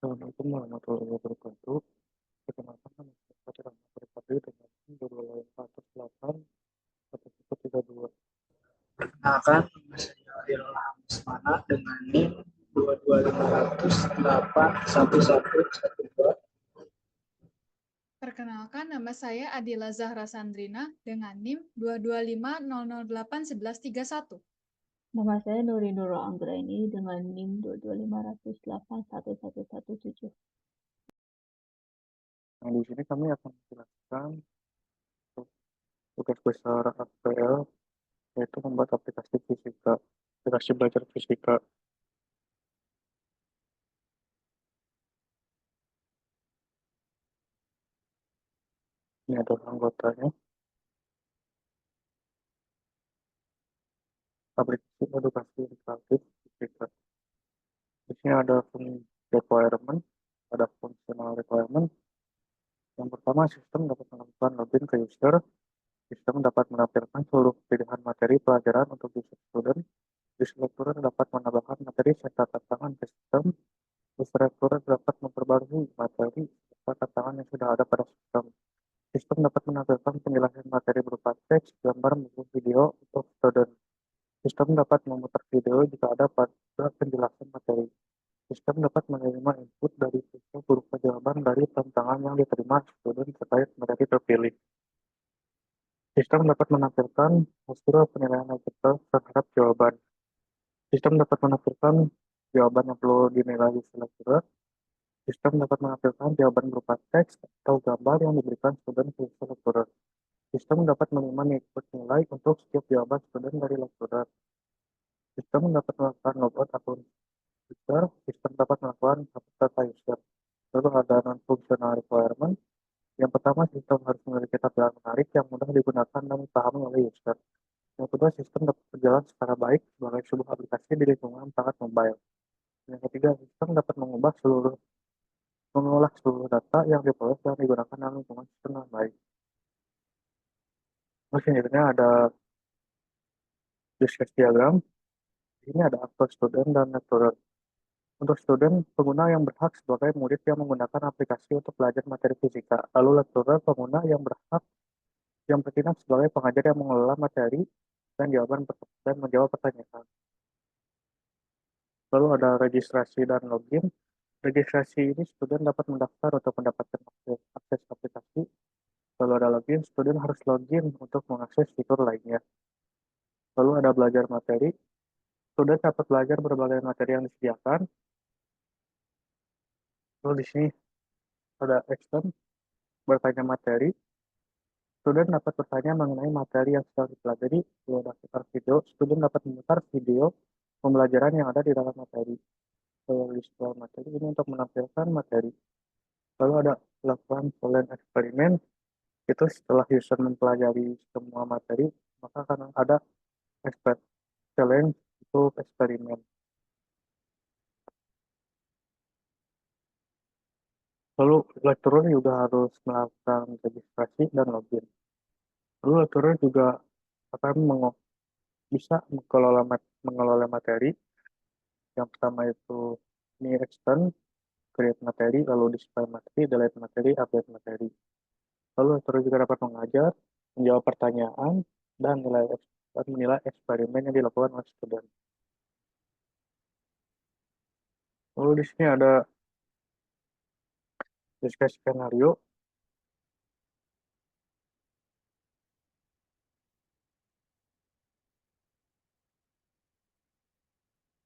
Assalamualaikum warahmatullahi wabarakatuh. Perkenalkan nama saya Fatir Ahmad Pripadi dengan NIM 228113132. Perkenalkan, nama saya Adil Ahmad dengan NIM 225081112. Perkenalkan, nama saya Adila Zahra Sandrina dengan NIM 22500811131. Nama saya Nuri Nurul Anggraini dengan NIM 225081117. Nah, di sini kami akan menjelaskan tugas besar APL, yaitu membuat aplikasi fisika, aplikasi belajar fisika. Ini adalah anggotanya. Aplikasi edukasi interaktif fisika. Di sini ada requirement, ada functional requirement. Yang pertama, sistem dapat melakukan login ke user. Sistem dapat menampilkan seluruh pilihan materi pelajaran untuk user student. User lecturer dapat menambahkan materi serta tantangan ke sistem. User lecturer dapat memperbarui materi serta tantangan yang sudah ada pada sistem. Sistem dapat menampilkan penjelasan materi berupa teks, gambar, maupun video untuk student. Sistem dapat memutar video jika ada pada penjelasan materi. Sistem dapat menerima input dari siswa berupa jawaban dari tantangan yang diterima student terkait materi terpilih. Sistem dapat menampilkan hasil penilaian kita terhadap jawaban. Sistem dapat menampilkan jawaban yang perlu dinilai lecturer. Sistem dapat menampilkan jawaban berupa teks atau gambar yang diberikan student ke lecturer. Sistem dapat menerima nilai untuk setiap jawaban student dari lecturer. Sistem dapat melakukan logout akun user. Sistem dapat melakukan hapus data user. Lalu ada non-functional requirement. Yang pertama, sistem harus memiliki tampilan menarik yang mudah digunakan dan dipahami oleh user. Yang kedua, sistem dapat berjalan secara baik sebagai sebuah aplikasi di lingkungan perangkat mobile. Yang ketiga, sistem dapat mengolah seluruh data yang diperoleh dan digunakan dalam lingkungan sistem yang baik. Terus selanjutnya ada use case diagram. Ini ada aktor student dan lecturer. Untuk student, pengguna yang berhak sebagai murid yang menggunakan aplikasi untuk belajar materi fisika. Lalu lecturer, pengguna yang berhak yang bertindak sebagai pengajar yang mengelola materi dan menjawab pertanyaan. Lalu ada registrasi dan login. Registrasi ini student dapat mendaftar untuk mendapatkan akses aplikasi. Lalu ada login, student harus login untuk mengakses fitur lainnya. Lalu ada belajar materi. Student dapat belajar berbagai materi yang disediakan. Lalu di sini ada extend, bertanya materi. Student dapat bertanya mengenai materi yang sedang dipelajari. Lalu ada putar video. Student dapat memutar video pembelajaran yang ada di dalam materi. Lalu display materi ini untuk menampilkan materi. Lalu ada lakukan pollen eksperimen. Itu setelah user mempelajari semua materi, maka akan ada challenge untuk eksperimen. Lalu lecturer juga harus melakukan registrasi dan login. Lalu lecturer juga akan bisa mengelola materi. Yang pertama itu ini extend, create materi, lalu display materi, delete materi, update materi. Lalu lecturer juga dapat mengajar, menjawab pertanyaan, dan menilai eksperimen yang dilakukan oleh student. Lalu di sini ada diskusi skenario.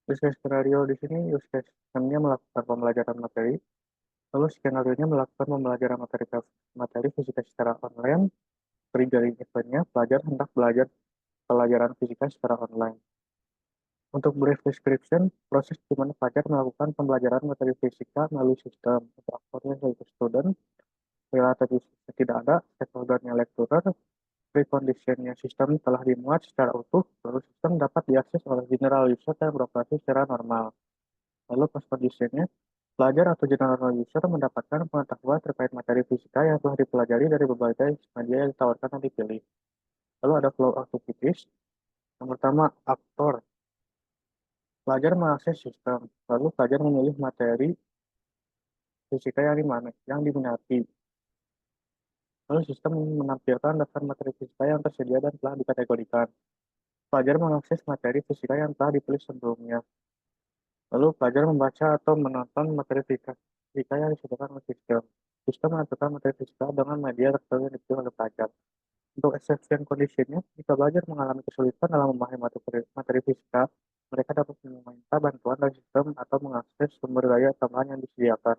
Diskusi skenario di sini use case-nya melakukan pembelajaran materi. Lalu skenario-nya melakukan pembelajaran materi fisika secara online. Triggering event-nya, pelajar hendak belajar pelajaran fisika secara online. Untuk brief description, proses di mana pelajar melakukan pembelajaran materi fisika melalui sistem. Untuk aktornya yaitu student, related user tidak ada, stakeholder-nya lecturer, precondition-nya sistem telah dimuat secara utuh, lalu sistem dapat diakses oleh general user dan beroperasi secara normal. Lalu post-condition-nya, pelajar atau general user mendapatkan pengetahuan terkait materi fisika yang telah dipelajari dari berbagai media yang ditawarkan dan dipilih. Lalu ada flow activities. Yang pertama, aktor. Pelajar mengakses sistem, lalu pelajar memilih materi fisika yang diminati. Lalu sistem menampilkan daftar materi fisika yang tersedia dan telah dikategorikan. Pelajar mengakses materi fisika yang telah dipilih sebelumnya. Lalu pelajar membaca atau menonton materi fisika yang disediakan oleh sistem. Sistem menentukan materi fisika dengan media tertentu yang dipilih oleh pelajar. Untuk exception conditionnya, jika pelajar mengalami kesulitan dalam memahami materi fisika, mereka dapat meminta bantuan dari sistem atau mengakses sumber daya tambahan yang disediakan.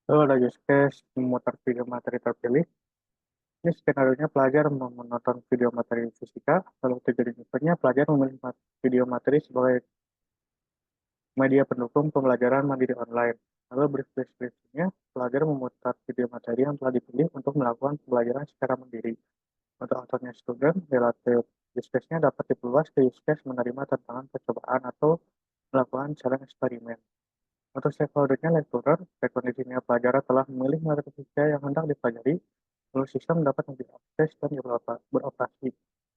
Lalu ada use case memutar video materi terpilih. Ini skenario-nya pelajar menonton video materi fisika, lalu terjadi eventnya pelajar memilih video materi sebagai media pendukung pembelajaran mandiri online. Lalu brief description-nya, pelajar memutar video materi yang telah dipilih untuk melakukan pembelajaran secara mandiri. Untuk autornya student, relatif use case-nya dapat diperluas ke use case menerima tantangan percobaan atau melakukan challenge eksperimen. Untuk stakeholder-nya lecturer, kondisinya pelajar telah memilih materi fisika yang hendak dipelajari, lalu sistem dapat memberi akses dan beroperasi.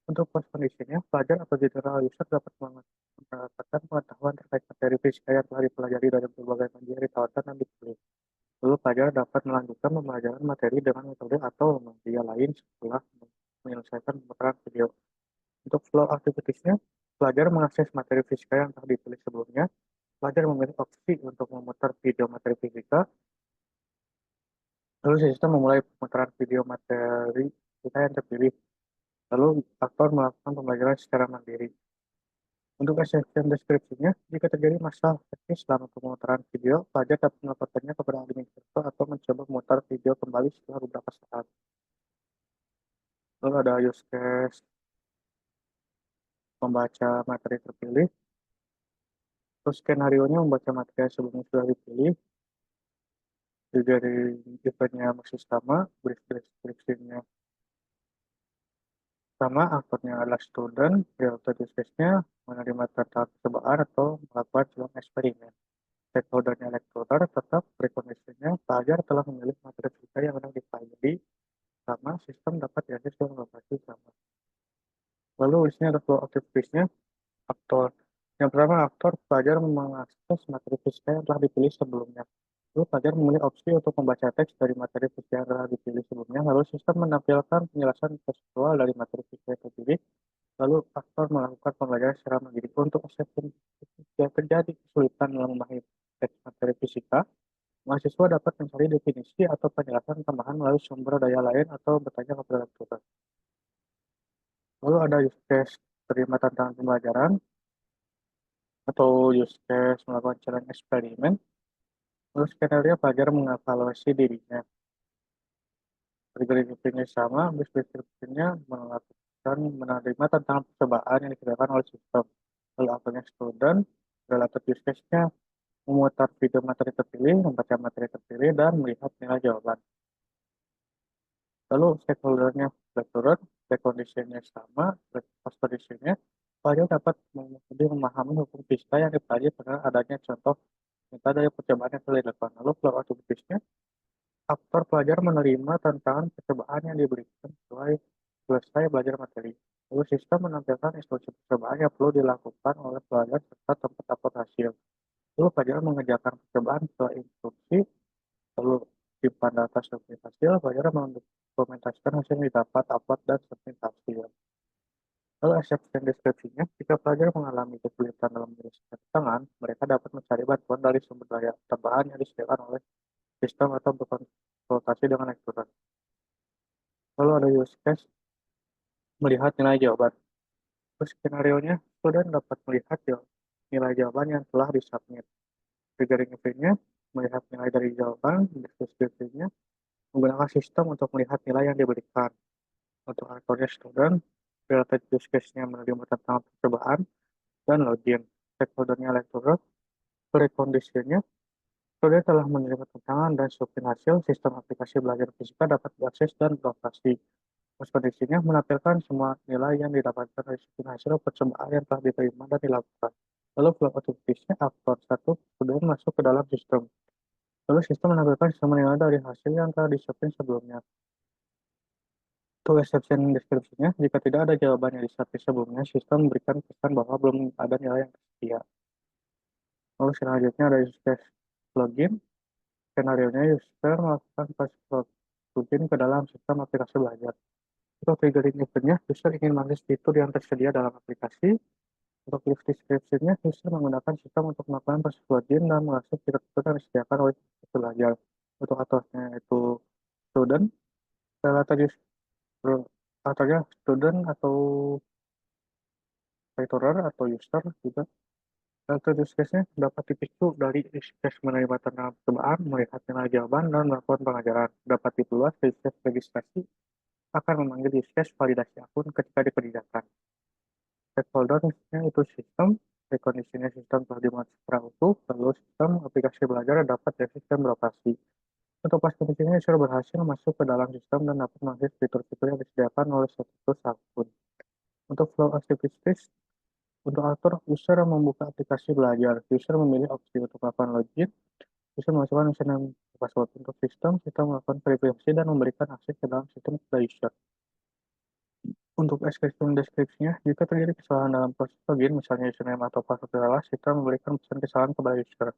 Untuk post condition-nya, pelajar atau general user dapat mendapatkan pengetahuan terkait materi fisika yang telah dipelajari dari berbagai media yang ditawarkan dan dipilih. Lalu pelajar dapat melanjutkan pembelajaran materi dengan metode atau media lain setelah menyelesaikan pemutaran video. Untuk flow activities-nya, pelajar mengakses materi fisika yang telah dipilih sebelumnya. Pelajar memilih opsi untuk memutar video materi fisika. Lalu sistem memulai pemutaran video materi fisika yang terpilih. Lalu aktor melakukan pembelajaran secara mandiri. Untuk exception deskripsinya, jika terjadi masalah teknis selama pemutaran video, pelajar dapat melaporkannya kepada administrator atau mencoba memutar video kembali setelah beberapa saat. Lalu ada use case membaca materi terpilih. Terus skenario-nya membaca materi yang sebelumnya sudah dipilih. Dari eventnya masih sama, brief description-nya sama, aktornya adalah student, realtor use case-nya menerima tantangan percobaan atau melakukan challenge eksperimen. Stakeholder-nya lecturer, tetap precondition-nya pelajar telah memilih materi fisika yang hendak dipelajari sama, sistem dapat diakses dengan lokasi sama. Lalu di sini ada flow activities-nya, aktor. Yang pertama, aktor pelajar mengakses materi fisika yang telah dipilih sebelumnya. Lalu pelajar memilih opsi untuk membaca teks dari materi fisika yang telah dipilih sebelumnya. Lalu sistem menampilkan penjelasan tekstual dari materi fisika yang terpilih. Lalu aktor melakukan pembelajaran secara mandiri. Untuk exception jika terjadi kesulitan dalam memahami teks materi fisika, mahasiswa dapat mencari definisi atau penjelasan tambahan melalui sumber daya lain atau bertanya kepada lecturer. Lalu ada use case terima tantangan pembelajaran atau use case melakukan challenge eksperimen. Lalu skenario pelajar mengevaluasi dirinya. Trigger sama, deskripsinya melakukan menerima tantangan percobaan yang disediakan oleh sistem. Lalu akhirnya student, related use case-nya memutar video materi terpilih, membaca materi terpilih, dan melihat nilai jawaban. Lalu stakeholder-nya lecturer, condition-nya sama, post condition-nya, pelajar dapat lebih memahami hukum fisika yang dipelajari dengan adanya contoh minta dari percobaan yang telah dilakukan. Lalu flow activities-nya, aktor pelajar menerima tantangan percobaan yang diberikan setelah selesai belajar materi. Lalu sistem menampilkan instruksi percobaan yang perlu dilakukan oleh pelajar serta tempat upload hasil. Lalu pelajar mengerjakan percobaan setelah instruksi, lalu simpan data submit hasil, pelajar mendokumentasikan hasil yang didapat, upload, dan submit hasil. Lalu exception deskripsinya, jika pelajar mengalami kesulitan dalam menyelesaikan tantangan, mereka dapat mencari bantuan dari sumber daya tambahan yang disediakan oleh sistem atau berkonsultasi dengan lecturer. Lalu ada use case melihat nilai jawaban. Terus skenario-nya, student dapat melihat nilai jawaban yang telah disubmit. Triggering event-nya, melihat nilai dari jawaban, deskripsinya, menggunakan sistem untuk melihat nilai yang diberikan. Untuk aktornya student, related use case-nya menerima tantangan percobaan, dan login. Stakeholder-nya lecturer, precondition-nya, student telah menerima tantangan dan submit hasil, sistem aplikasi belajar fisika dapat diakses dan beroperasi. Post kondisinya menampilkan semua nilai yang didapatkan dari submit hasil percobaan yang telah diterima dan dilakukan. Lalu flow activities-nya, aktor 1 student masuk ke dalam sistem. Lalu sistem menampilkan semua nilai dari hasil yang telah disubmit sebelumnya. Untuk exception deskripsinya, jika tidak ada jawaban yang disertai sebelumnya, sistem memberikan pesan bahwa belum ada nilai yang tersedia. Lalu selanjutnya ada use case login. Skenario-nya user melakukan password login ke dalam sistem aplikasi belajar. Untuk triggering event-nya, user ingin mengakses fitur yang tersedia dalam aplikasi. Untuk list description-nya, user menggunakan sistem untuk melakukan proses login dan mengakses fitur-fitur yang disediakan oleh aplikasi belajar. Untuk atasnya itu student, ataunya student atau tutor atau user juga. Data use case-nya dapat dipicu dari use case menerima tanda percobaan, melihat nilai jawaban, dan melakukan pengajaran. Dapat diperluas use case registrasi akan memanggil use case validasi akun ketika dikerjakan. Stakeholder-nya itu sistem, rekondisinya sistem telah dimuat secara utuh, lalu sistem aplikasi belajar dapat dari sistem beroperasi. Untuk pas kondisinya, user berhasil masuk ke dalam sistem dan dapat mengakses fitur-fitur yang disediakan oleh situs akun. Untuk flow activities, untuk atur user membuka aplikasi belajar, user memilih opsi untuk melakukan login, user memasukkan username dan password. Untuk sistem melakukan verifikasi dan memberikan akses ke dalam sistem kepada user. Untuk deskripsinya, jika terjadi kesalahan dalam proses login, misalnya username atau password salah, sistem memberikan pesan kesalahan kepada user.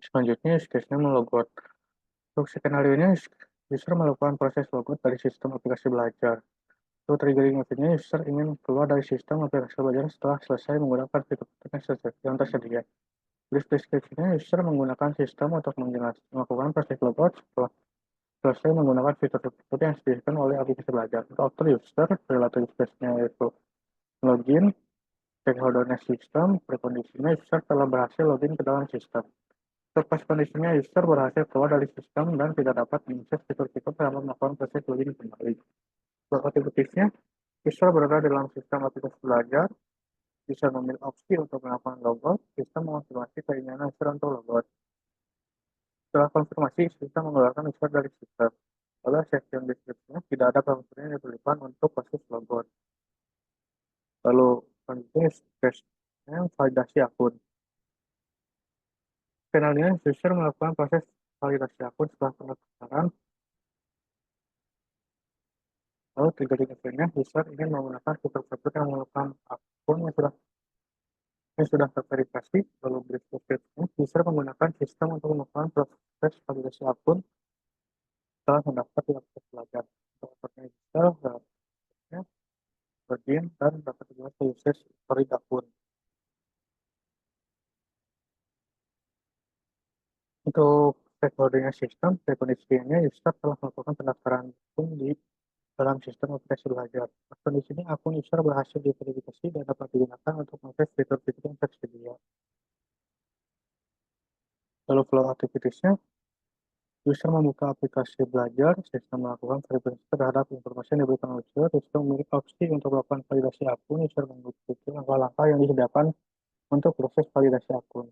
Selanjutnya, use case-nya melogout. Untuk skenario-nya, user melakukan proses logout dari sistem aplikasi belajar. Untuk triggering event-nya, user ingin keluar dari sistem aplikasi belajar setelah selesai menggunakan fitur-fitur yang tersedia. List description-nya, user menggunakan sistem untuk melakukan proses logout setelah selesai menggunakan fitur-fitur yang disediakan oleh aplikasi belajar. Untuk author user, related use case-nya yaitu login, stakeholder-nya sistem, prekondisinya user telah berhasil login ke dalam sistem. Untuk pas kondisinya, user berhasil keluar dari sistem dan tidak dapat mengakses fitur-fitur selama melakukan proses login kembali. Untuk aktivitasnya, user berada dalam sistem aplikasi belajar, user memilih opsi untuk melakukan logout, sistem mengonfirmasi keinginan user untuk logout. Setelah konfirmasi, sistem mengeluarkan user dari sistem. Lalu section deskripsinya tidak ada parameter yang diperlukan untuk proses logout. Lalu selanjutnya validasi akun. Finalnya, user melakukan proses validasi akun setelah pendaftaran. Lalu triggering event-nya, user ingin menggunakan fitur-fitur yang melakukan akun yang sudah terverifikasi. Lalu berikutnya, user menggunakan sistem untuk melakukan proses validasi akun setelah mendaftar di aplikasi belajar. Untuk akunnya user, login, dan dapat juga user history akun. Untuk stakeholder-nya sistem, kondisinya user telah melakukan pendaftaran akun di dalam sistem aplikasi belajar. Kondisinya akun user berhasil diverifikasi dan dapat digunakan untuk mengakses fitur-fitur yang tersedia. Lalu flow activities-nya, user membuka aplikasi belajar, sistem melakukan verifikasi terhadap informasi yang diberikan user, sistem memiliki opsi untuk melakukan validasi akun, user mengikuti langkah-langkah yang disediakan untuk proses validasi akun.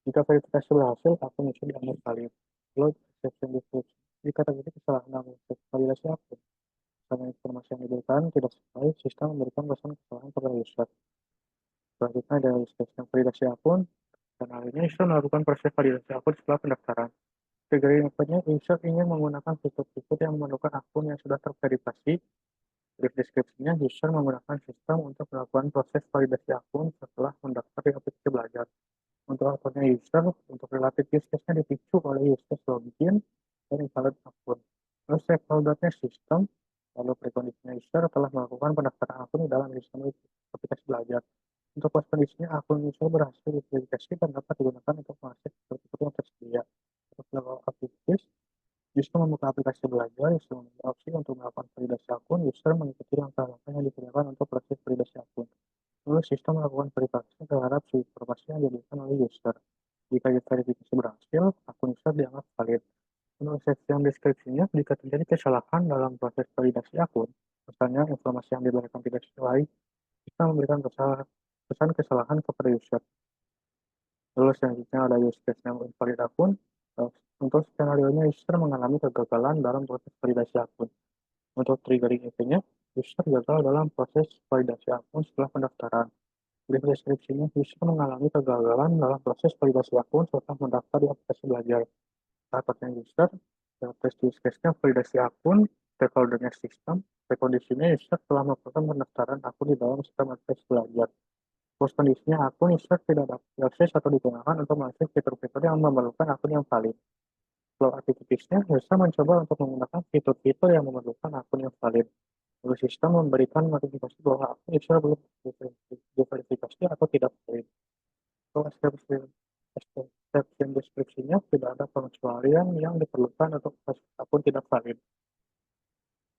Jika verifikasi berhasil, akun user dianggap valid. Lalu exception description. Jika terjadi kesalahan dalam proses validasi akun, misalnya informasi yang diberikan tidak sesuai, sistem memberikan pesan kesalahan kepada user. Selanjutnya ada sistem validasi akun, dan hal ini user melakukan proses validasi akun setelah pendaftaran. Triggering event-nya, user ingin menggunakan fitur-fitur yang memerlukan akun yang sudah terverifikasi. Brief deskripsinya, user menggunakan sistem untuk melakukan proses validasi akun setelah mendaftar di aplikasi belajar. Untuk akunnya user, untuk related use case-nya dipicu oleh use case login dan invalid akun. Lalu stakeholder-nya sistem, lalu prekondisinya user telah melakukan pendaftaran akun di dalam sistem aplikasi belajar. Untuk pas kondisinya, akun user berhasil diverifikasi dan dapat digunakan untuk mengakses fitur-fitur yang tersedia. Untuk level aktivitas, user membuka aplikasi belajar, user memiliki opsi untuk melakukan validasi akun, user mengikuti langkah-langkah yang disediakan untuk proses validasi akun. Lalu sistem melakukan verifikasi terhadap informasi yang diberikan oleh user. Jika verifikasi berhasil, akun user dianggap valid. Untuk section deskripsinya, jika terjadi kesalahan dalam proses validasi akun, misalnya informasi yang diberikan tidak sesuai, kita memberikan pesan kesalahan kepada user. Lalu selanjutnya ada use case yang invalid akun. Untuk skenario-nya, user mengalami kegagalan dalam proses validasi akun. Untuk triggering event-nya, user gagal dalam proses validasi akun setelah pendaftaran. Brief deskripsinya, user mengalami kegagalan dalam proses validasi akun setelah mendaftar di aplikasi belajar. Dapatnya user, tes use case-nya validasi akun, stakeholdernya sistem. Prekondisinya user telah melakukan pendaftaran akun di dalam sistem akses belajar. Post kondisinya akun user tidak dapat diakses atau digunakan untuk mengakses fitur-fitur yang memerlukan akun yang valid. Flow aktivitasnya, user mencoba untuk menggunakan fitur-fitur yang memerlukan akun yang valid. Lalu sistem memberikan notifikasi bahwa akun user belum diverifikasi atau tidak valid. Section deskripsinya tidak ada pengecualian yang diperlukan untuk akun tidak valid.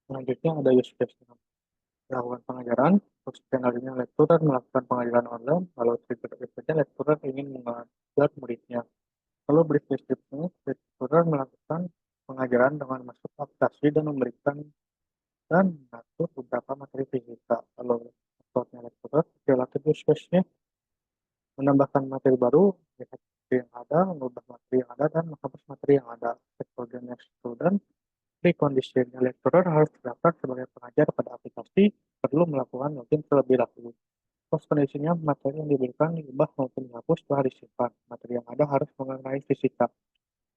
Selanjutnya ada use case melakukan pengajaran, skenario lecturer melakukan pengajaran online, lalu trigger eventnya lecturer ingin mengajar muridnya. Lalu brief deskripsinya, lecturer melakukan pengajaran dengan masuk aplikasi dan memberikan dan mengatur beberapa materi fisika. Lalu metodenya lecturer, relatif use case-nya menambahkan materi baru, melihat materi yang ada, mengubah materi yang ada, dan menghapus materi yang ada. Stakeholder student, preconditionnya lecturer harus terdaftar sebagai pengajar pada aplikasi, perlu melakukan login terlebih dahulu. Post conditionnya materi yang diberikan diubah maupun dihapus setelah disimpan. Materi yang ada harus mengenai fisika.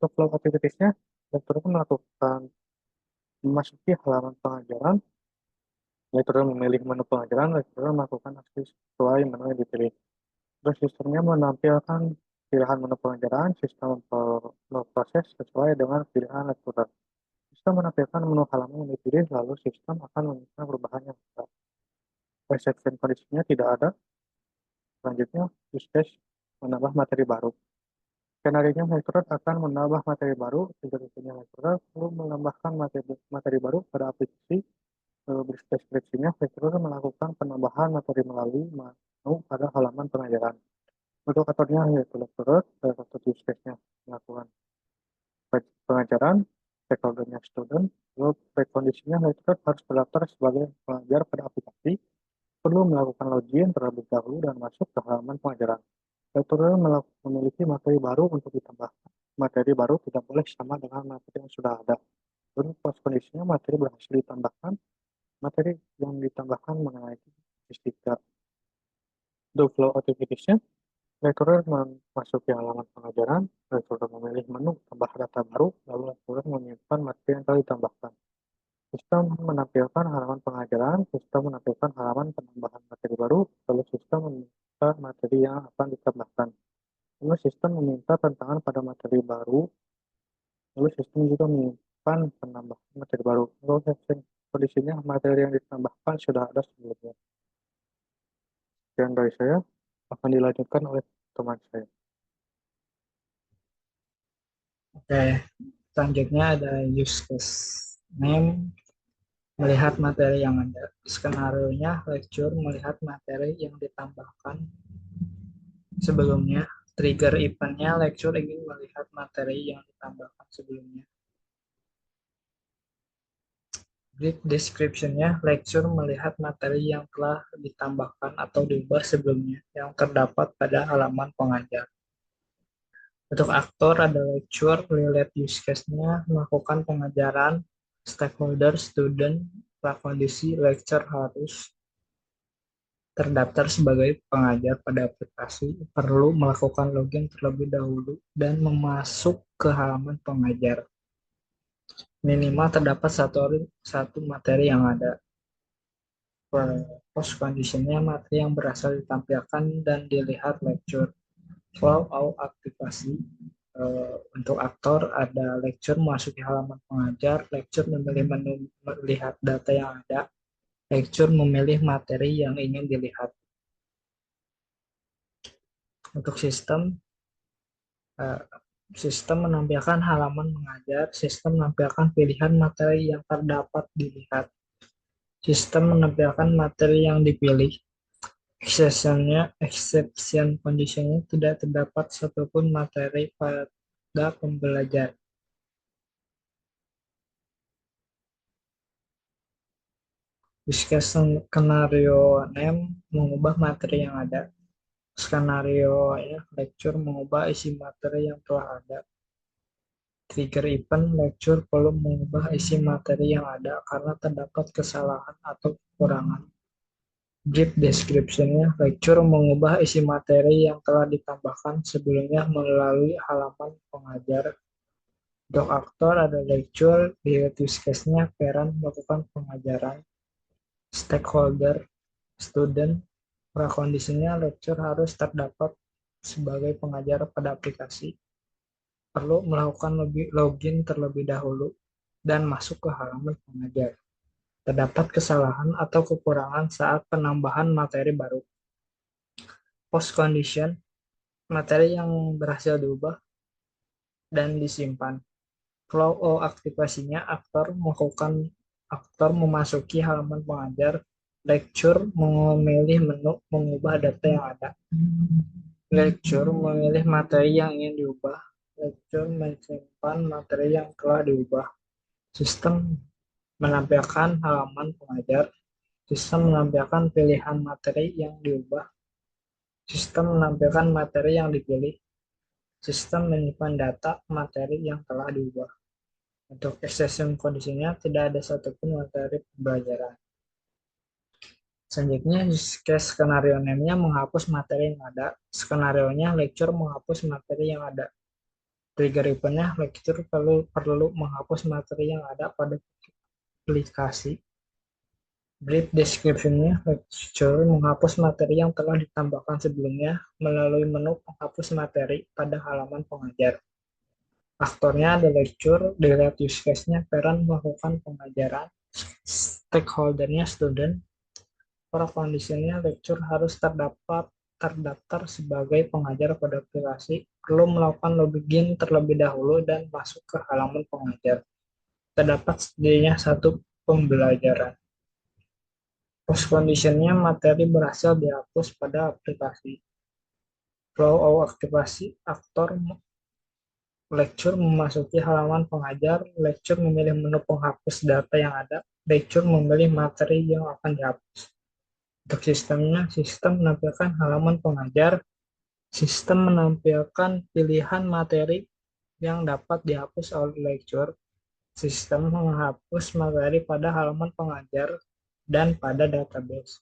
Untuk flow activitiesnya, lecturer melakukan memasuki halaman pengajaran, lecturer memilih menu pengajaran, lecturer melakukan aksi sesuai menu yang dipilih. Terus sistemnya menampilkan pilihan menu pengajaran, sistem proses sesuai dengan pilihan lecturer. Sistem menampilkan menu halaman yang dipilih, lalu sistem akan menemukan perubahan yang ada. Exception kondisinya tidak ada. Selanjutnya, use case menambah materi baru. Skenario lecturer akan menambah materi baru, tujuannya lecturer perlu menambahkan materi baru pada aplikasi. Deskripsinya, lecturer melakukan penambahan materi melalui menu pada halaman pengajaran. Untuk aturnya yaitu lecturer, salah satu use case-nya melakukan pengajaran, stakeholder-nya student, lalu prekondisinya lecturer harus terdaftar sebagai pengajar pada aplikasi, perlu melakukan login terlebih dahulu dan masuk ke halaman pengajaran. Lecturer memiliki materi baru untuk ditambahkan. Materi baru tidak boleh sama dengan materi yang sudah ada. Lalu post kondisinya materi berhasil ditambahkan, materi yang ditambahkan mengenai fisika. Untuk flow activities-nya, lecturer memasuki halaman pengajaran, lecturer memilih menu tambah data baru, lalu lecturer menyimpan materi yang telah ditambahkan. Sistem menampilkan halaman pengajaran, sistem menampilkan halaman penambahan materi baru, lalu sistem meminta materi yang akan ditambahkan. Lalu sistem meminta tantangan pada materi baru, lalu sistem juga menyimpan penambahan materi baru. Lalu section kondisinya materi yang ditambahkan sudah ada sebelumnya. Sekian dari saya, akan dilanjutkan oleh teman saya. Oke, selanjutnya ada use case name, melihat materi yang ada. Skenario-nya lecture melihat materi yang ditambahkan sebelumnya. Trigger event-nya lecture ingin melihat materi yang ditambahkan sebelumnya. Brief description-nya lecture melihat materi yang telah ditambahkan atau diubah sebelumnya yang terdapat pada halaman pengajar. Untuk aktor ada lecture, relate use case-nya melakukan pengajaran, stakeholder, student, prakondisi, lecture harus terdaftar sebagai pengajar pada aplikasi, perlu melakukan login terlebih dahulu dan memasuk ke halaman pengajar. Minimal terdapat satu materi yang ada. Post condition-nya materi yang berasal ditampilkan dan dilihat lecture. Flow out aktivasi. Untuk aktor ada lecture memasuki halaman pengajar, lecture memilih menu melihat data yang ada, lecture memilih materi yang ingin dilihat. Untuk sistem menampilkan halaman mengajar, sistem menampilkan pilihan materi yang terdapat dilihat. Sistem menampilkan materi yang dipilih. Exception condition-nya tidak terdapat satupun materi pada pembelajar. Skenario name mengubah materi yang ada. Skenario lecture mengubah isi materi yang telah ada. Trigger event lecture perlu mengubah isi materi yang ada karena terdapat kesalahan atau kekurangan. Brief description-nya lecture mengubah isi materi yang telah ditambahkan sebelumnya melalui halaman pengajar. Untuk aktor ada lecture, direct use case-nya parent melakukan pengajaran, stakeholder, student, prakondisinya lecture harus terdapat sebagai pengajar pada aplikasi, perlu melakukan login terlebih dahulu, dan masuk ke halaman pengajar. Terdapat kesalahan atau kekurangan saat penambahan materi baru. Post condition, materi yang berhasil diubah dan disimpan. Flow aktivasinya aktor memasuki halaman pengajar, lecture memilih menu mengubah data yang ada, lecture memilih materi yang ingin diubah, lecture menyimpan materi yang telah diubah, sistem menampilkan halaman pengajar, sistem menampilkan pilihan materi yang diubah, sistem menampilkan materi yang dipilih, sistem menyimpan data materi yang telah diubah. Untuk exception kondisinya tidak ada satupun materi pembelajaran. Selanjutnya, use case skenario name-nya menghapus materi yang ada. Skenario-nya lecture menghapus materi yang ada. Trigger event-nya lecture perlu menghapus materi yang ada pada aplikasi. Brief description-nya lecture menghapus materi yang telah ditambahkan sebelumnya melalui menu penghapus materi pada halaman pengajar. Aktornya ada lecture, direct use case-nya parent melakukan pengajaran, stakeholder-nya student, prakondisinya lecture harus terdaftar sebagai pengajar pada aplikasi, perlu melakukan login terlebih dahulu dan masuk ke halaman pengajar. Terdapat setidaknya satu pembelajaran. Post condition-nya materi berhasil dihapus pada aplikasi. Flow aktivasi aktor lecture memasuki halaman pengajar, lecture memilih menu penghapus data yang ada, lecture memilih materi yang akan dihapus. Untuk sistemnya, sistem menampilkan halaman pengajar, sistem menampilkan pilihan materi yang dapat dihapus oleh lecture, sistem menghapus materi pada halaman pengajar dan pada database.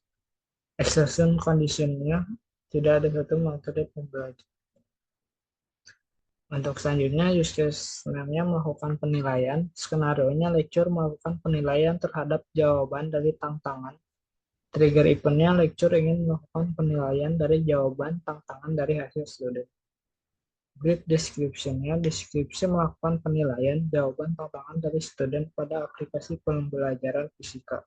Exception condition-nya tidak ada satu materi pembelajaran. Untuk selanjutnya, use case name-nya melakukan penilaian, skenario-nya lecture melakukan penilaian terhadap jawaban dari tantangan. Trigger event-nya lecture ingin melakukan penilaian dari jawaban tantangan dari hasil student. Brief description-nya deskripsi melakukan penilaian jawaban tantangan dari student pada aplikasi pembelajaran fisika.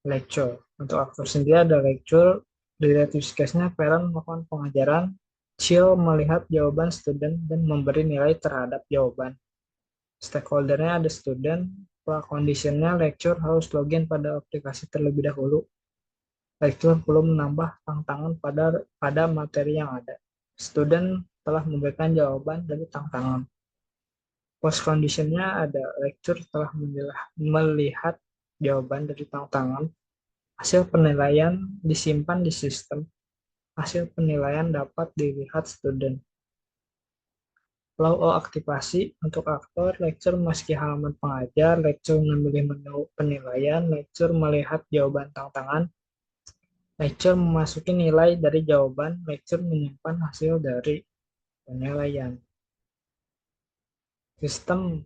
Lecture. Untuk aktor sendiri ada lecture, direct use case-nya parent melakukan pengajaran, Chill melihat jawaban student dan memberi nilai terhadap jawaban. Stakeholder-nya ada student, prakondisinya lecture harus login pada aplikasi terlebih dahulu. Lecture perlu menambah tantangan pada materi yang ada. Student telah memberikan jawaban dari tantangan. Post condition-nya ada lecture telah melihat jawaban dari tantangan. Hasil penilaian disimpan di sistem. Hasil penilaian dapat dilihat student. Flow aktivasi untuk aktor, lecture memasuki halaman pengajar, lecture memilih menu penilaian, lecture melihat jawaban tantangan, lecture memasuki nilai dari jawaban, lecture menyimpan hasil dari penilaian. Sistem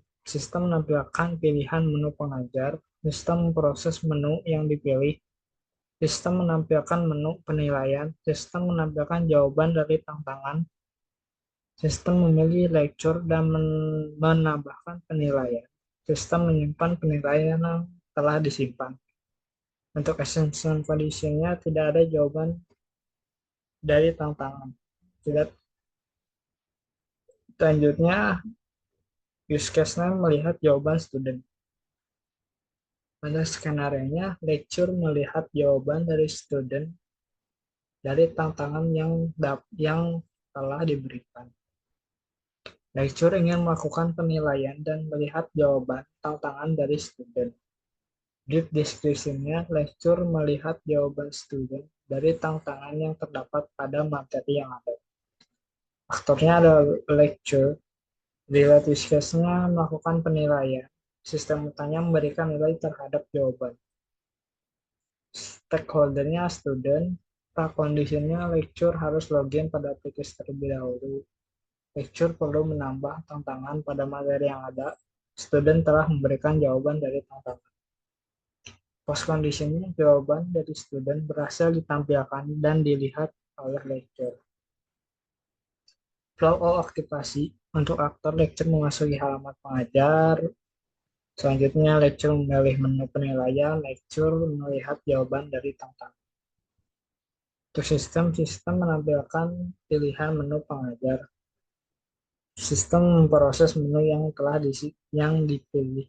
menampilkan pilihan menu pengajar, sistem proses menu yang dipilih, sistem menampilkan menu penilaian, sistem menampilkan jawaban dari tantangan, sistem memilih lecture dan menambahkan penilaian. Sistem menyimpan penilaian yang telah disimpan. Untuk exception condition-nya tidak ada jawaban dari tantangan. Selanjutnya, use case-nya melihat jawaban student. Pada skenario-nya, lecture melihat jawaban dari student dari tantangan yang telah diberikan. Lecture ingin melakukan penilaian dan melihat jawaban tantangan dari student. Brief description-nya, lecture melihat jawaban student dari tantangan yang terdapat pada materi yang ada. Aktornya ada lecture, relative case-nya melakukan penilaian, sistem utama memberikan nilai terhadap jawaban. Stakeholder-nya student, prakondisinya lecture harus login pada aplikasi terlebih dahulu. lecture perlu menambah tantangan pada materi yang ada. Student telah memberikan jawaban dari tantangan. Post conditionnya jawaban dari student berhasil ditampilkan dan dilihat oleh lecture. Flow aktivasi untuk aktor lecture memasuki halaman pengajar. Selanjutnya lecture memilih menu penilaian, lecture melihat jawaban dari tantangan. Untuk sistem menampilkan pilihan menu pengajar. Sistem memproses menu yang telah dipilih.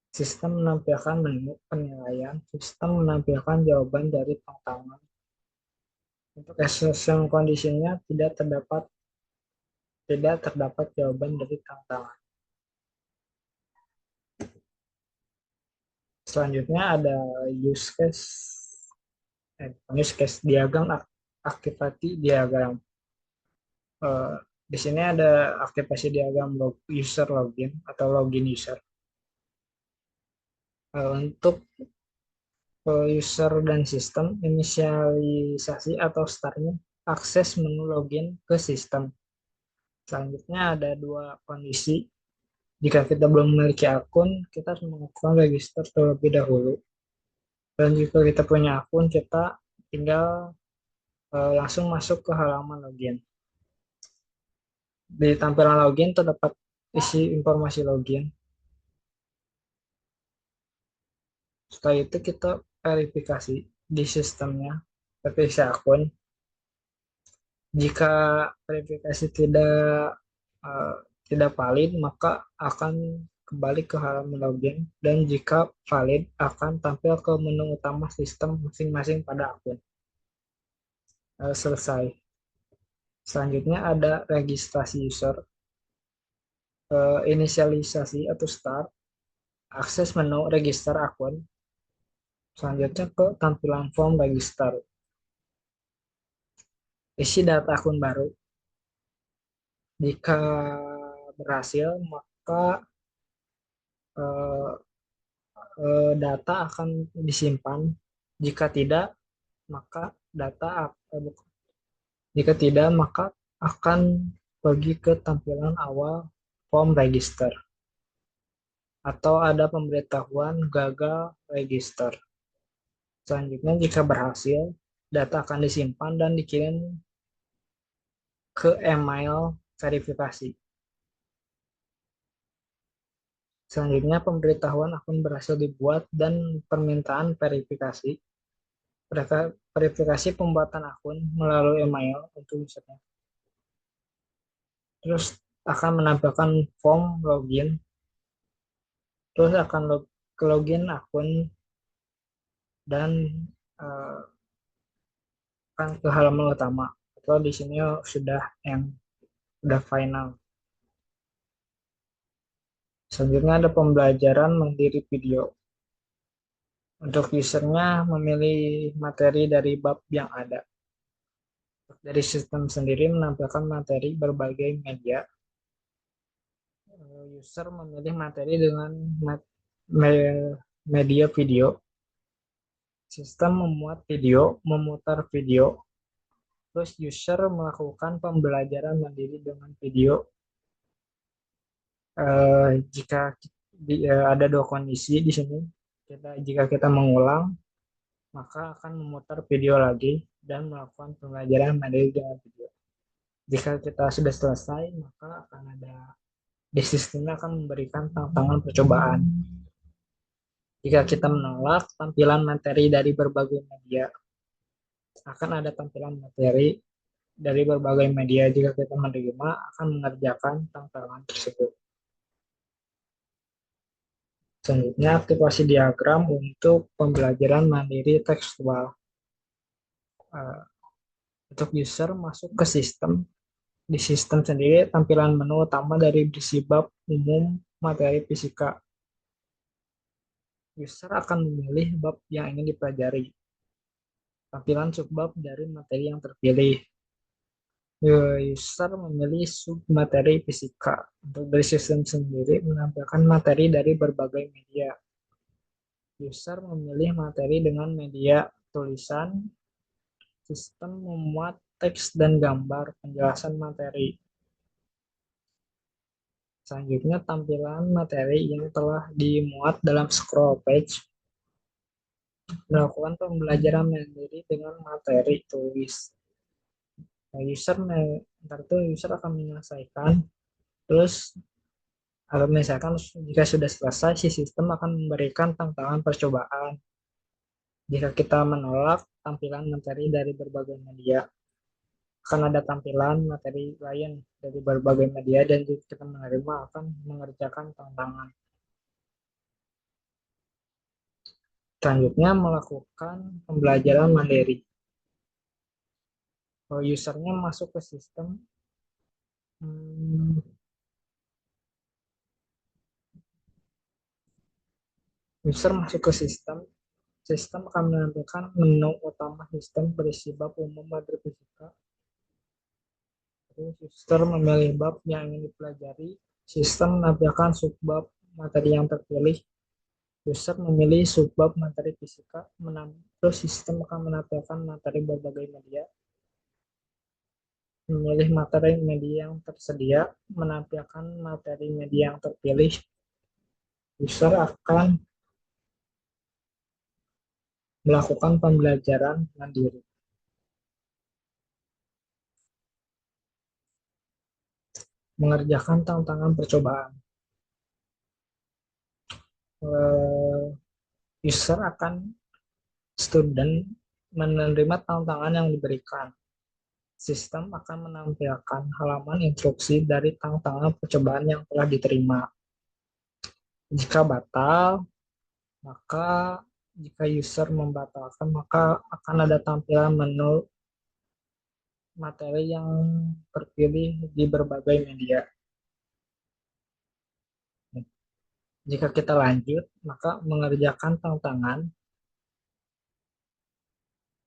Sistem menampilkan menu penilaian. Sistem menampilkan jawaban dari tantangan. Untuk exception conditionnya tidak terdapat jawaban dari tantangan. Selanjutnya ada use case diagram aktivasi diagram. Di sini ada aktivasi diagram user login atau login user. Untuk user dan sistem, inisialisasi atau startnya akses menu login ke sistem. Selanjutnya ada dua kondisi. Jika kita belum memiliki akun, kita harus melakukan register terlebih dahulu. Dan jika kita punya akun, kita tinggal langsung masuk ke halaman login. Di tampilan login terdapat isi informasi login. Setelah itu kita verifikasi di sistemnya, verifikasi akun. Jika verifikasi tidak valid, maka akan kembali ke halaman login, dan jika valid akan tampil ke menu utama sistem masing-masing pada akun. Selesai. Selanjutnya ada registrasi user, inisialisasi atau start, akses menu register akun. Selanjutnya ke tampilan form register, isi data akun baru. Jika berhasil, maka data akan disimpan. Jika tidak, maka akan pergi ke tampilan awal form register atau ada pemberitahuan gagal register. Selanjutnya, jika berhasil, data akan disimpan dan dikirim ke email verifikasi. Selanjutnya, pemberitahuan akun berhasil dibuat dan permintaan verifikasi. Verifikasi pembuatan akun melalui email untuk usernya. Terus akan menampilkan form login. Terus akan login akun dan akan ke halaman utama. Atau di sini sudah final. Selanjutnya ada pembelajaran mandiri video. Untuk usernya memilih materi dari bab yang ada. Dari sistem sendiri menampilkan materi berbagai media. User memilih materi dengan media video. Sistem memuat video, memutar video. Terus user melakukan pembelajaran mandiri dengan video. Jika ada dua kondisi di sini. Jika kita mengulang, maka akan memutar video lagi dan melakukan pembelajaran mandiri dengan video. Jika kita sudah selesai, maka akan ada di sistemnya akan memberikan tantangan percobaan. Jika kita menolak tampilan materi dari berbagai media, akan ada tampilan materi dari berbagai media. Jika kita menerima, akan mengerjakan tantangan tersebut. Selanjutnya, aktivasi diagram untuk pembelajaran mandiri tekstual. Untuk user masuk ke sistem, di sistem sendiri tampilan menu utama dari berisi bab umum materi fisika. User akan memilih bab yang ingin dipelajari. Tampilan subbab dari materi yang terpilih. User memilih submateri fisika. Untuk dari sistem sendiri menampilkan materi dari berbagai media. User memilih materi dengan media tulisan. Sistem memuat teks dan gambar penjelasan materi. Selanjutnya, tampilan materi yang telah dimuat dalam scroll page. Melakukan pembelajaran mandiri dengan materi tulis. Nah, ntar itu user akan menyelesaikan, terus kalau misalkan jika sudah selesai, si sistem akan memberikan tantangan percobaan. Jika kita menolak tampilan materi dari berbagai media, akan ada tampilan materi lain dari berbagai media, dan jika kita menerima akan mengerjakan tantangan. Selanjutnya, melakukan pembelajaran mandiri. Kalau usernya masuk ke sistem, user masuk ke sistem, sistem akan menampilkan menu utama sistem berisi bab umum materi fisika. Terus user memilih bab yang ingin dipelajari, sistem menampilkan subbab materi yang terpilih. User memilih subbab materi fisika, terus sistem akan menampilkan materi berbagai media. Memilih materi media yang tersedia, menampilkan materi media yang terpilih. User akan melakukan pembelajaran mandiri. Mengerjakan tantangan percobaan. User akan student menerima tantangan yang diberikan. Sistem akan menampilkan halaman instruksi dari tantangan percobaan yang telah diterima. Jika batal, maka jika user membatalkan, maka akan ada tampilan menu materi yang terpilih di berbagai media. Jika kita lanjut, maka mengerjakan tantangan,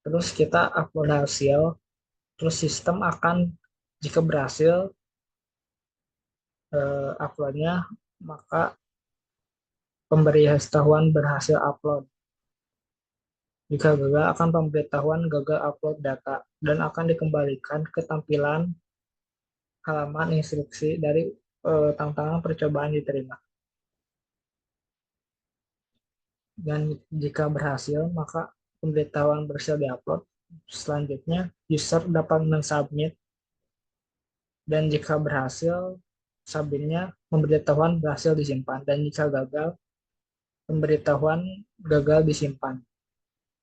terus kita upload hasil, terus sistem akan, jika berhasil uploadnya, maka pemberitahuan berhasil upload. Jika gagal, akan pemberitahuan gagal upload data dan akan dikembalikan ke tampilan halaman instruksi dari tantangan percobaan diterima. Dan jika berhasil, maka pemberitahuan berhasil diupload. Selanjutnya, user dapat mensubmit, dan jika berhasil, submitnya pemberitahuan berhasil disimpan, dan jika gagal, pemberitahuan gagal disimpan,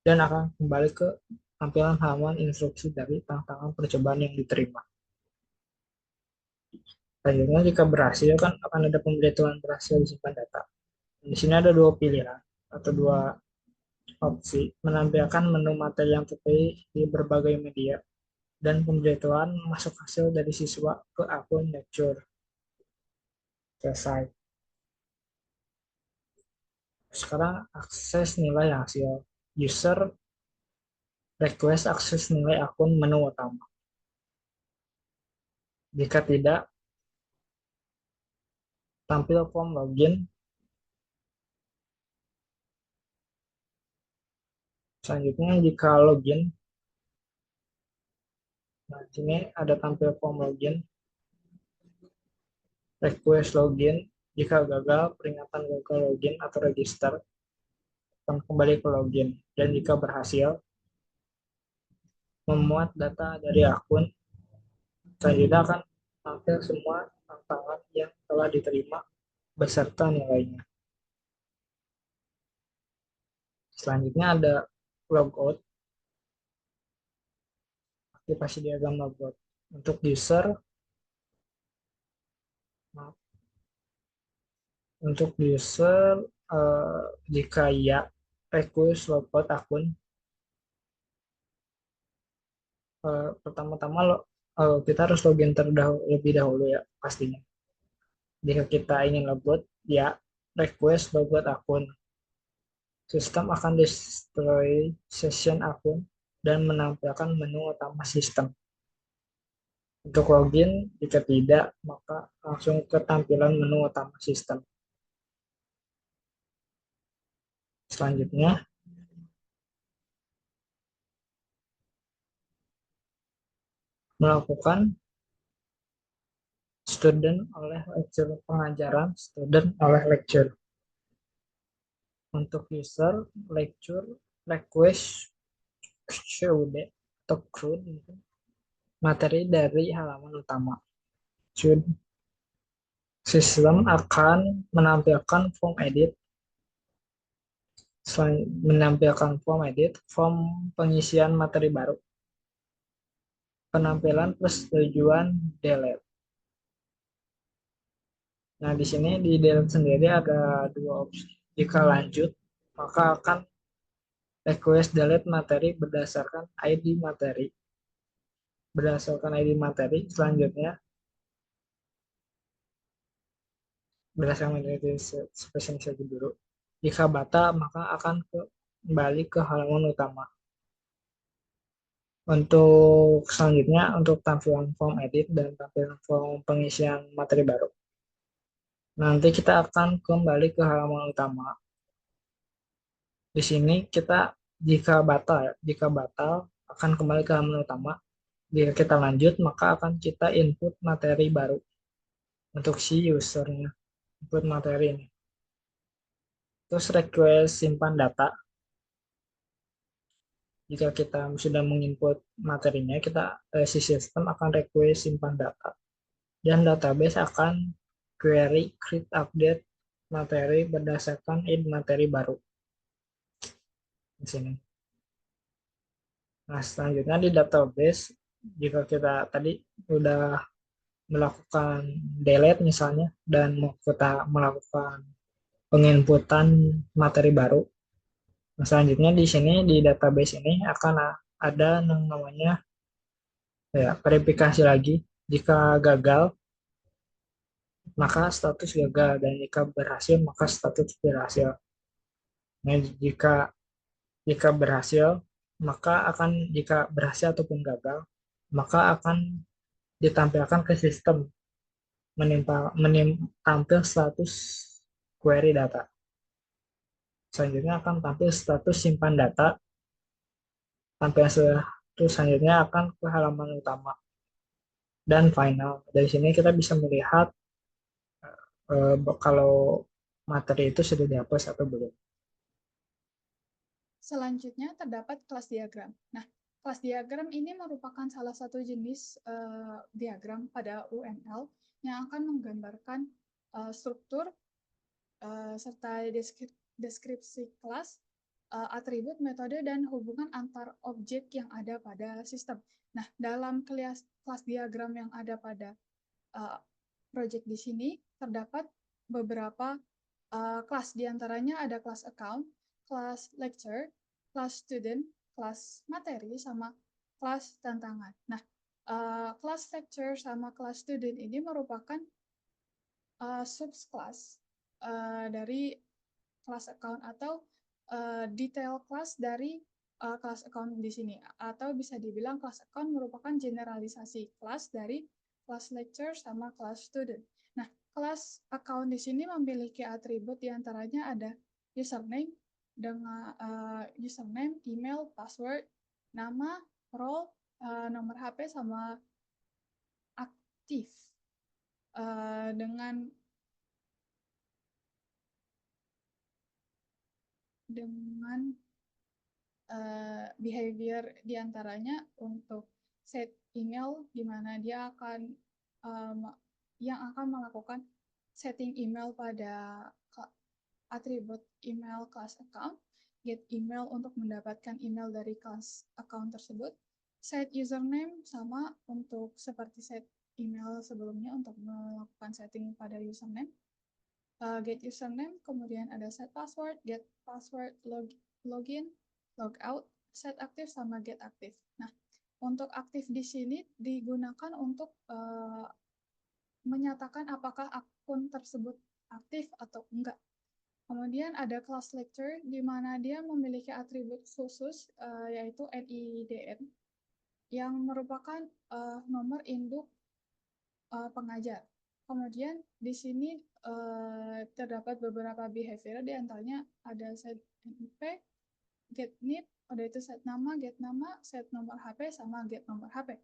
dan akan kembali ke tampilan halaman instruksi dari tantangan percobaan yang diterima. Selanjutnya, jika berhasil, kan akan ada pemberitahuan berhasil disimpan data. Di sini ada dua pilihan atau dua opsi: menampilkan menu materi yang terpilih di berbagai media, dan pemberitahuan masuk hasil dari siswa ke akun lecture. Selesai. Sekarang akses nilai hasil. User request akses nilai akun menu utama. Jika tidak, tampil form login. Selanjutnya, jika login, nah ini ada tampil form login. Request login. Jika gagal, peringatan gagal login atau register, akan kembali ke login. Dan jika berhasil, memuat data dari akun, selanjutnya akan tampil semua tantangan yang telah diterima beserta nilainya. Selanjutnya ada logout, aktivasi diagram logout. Untuk user, jika ya, request logout akun. Pertama-tama kita harus login terlebih dahulu ya pastinya. Jika kita ingin logout, ya request logout akun. Sistem akan destroy session akun dan menampilkan menu utama sistem. Untuk login, jika tidak, maka langsung ke tampilan menu utama sistem. Selanjutnya, melakukan student oleh lecture pengajaran, student oleh lecture. Untuk user, lecture, request, should atau could gitu. Materi dari halaman utama. Should. Sistem akan menampilkan form edit. Selain menampilkan form edit, form pengisian materi baru. Penampilan persetujuan delete. Nah, di sini di delete sendiri ada dua opsi. Jika lanjut, maka akan request delete materi berdasarkan ID materi. Berdasarkan ID materi, selanjutnya berdasarkan materi spesialisasi dulu. Jika bata, maka akan kembali ke halaman utama. Untuk selanjutnya, untuk tampilan form edit dan tampilan form pengisian materi baru. Nanti kita akan kembali ke halaman utama. Di sini kita jika batal akan kembali ke halaman utama. Jika kita lanjut, maka akan kita input materi baru untuk si usernya. Input materi ini. Terus request simpan data. Jika kita sudah menginput materinya, si sistem akan request simpan data. Dan database akan query create update materi berdasarkan id materi baru. Di sini. Nah, selanjutnya di database, jika kita tadi sudah melakukan delete misalnya, dan kita melakukan penginputan materi baru, nah, selanjutnya di sini di database ini akan ada yang namanya verifikasi lagi. Jika gagal, maka status gagal, dan jika berhasil, maka status berhasil. Nah, jika berhasil, maka akan jika berhasil ataupun gagal, maka akan ditampilkan ke sistem tampil status query data. Selanjutnya akan tampil status simpan data. Tampil status selanjutnya akan ke halaman utama. Dan final. Dari sini kita bisa melihat kalau materi itu sudah dihapus atau belum. Selanjutnya terdapat kelas diagram. Nah, kelas diagram ini merupakan salah satu jenis diagram pada UML yang akan menggambarkan struktur serta deskripsi kelas, atribut, metode, dan hubungan antar objek yang ada pada sistem. Nah, dalam kelas diagram yang ada pada project di sini terdapat beberapa kelas, diantaranya ada kelas account, kelas lecture, kelas student, kelas materi, sama kelas tantangan. Nah, kelas lecture sama kelas student ini merupakan subclass dari kelas account atau detail kelas dari kelas account di sini, atau bisa dibilang kelas account merupakan generalisasi kelas dari kelas lecture sama kelas student. Nah, kelas account di sini memiliki atribut diantaranya ada username dengan username, email, password, nama, role, nomor HP, sama aktif. Dengan behavior diantaranya untuk set email, di mana dia akan yang akan melakukan setting email pada atribut email kelas account, get email untuk mendapatkan email dari kelas account tersebut, set username sama untuk seperti set email sebelumnya untuk melakukan setting pada username, get username, kemudian ada set password, get password, login, logout, set aktif, sama get aktif. Nah, untuk aktif di sini digunakan untuk menyatakan apakah akun tersebut aktif atau enggak. Kemudian ada kelas lecture, di mana dia memiliki atribut khusus, yaitu NIDN, yang merupakan nomor induk pengajar. Kemudian di sini terdapat beberapa behavior, diantaranya ada set NIP, get NIP, ada itu set nama, get nama, set nomor HP, sama get nomor HP.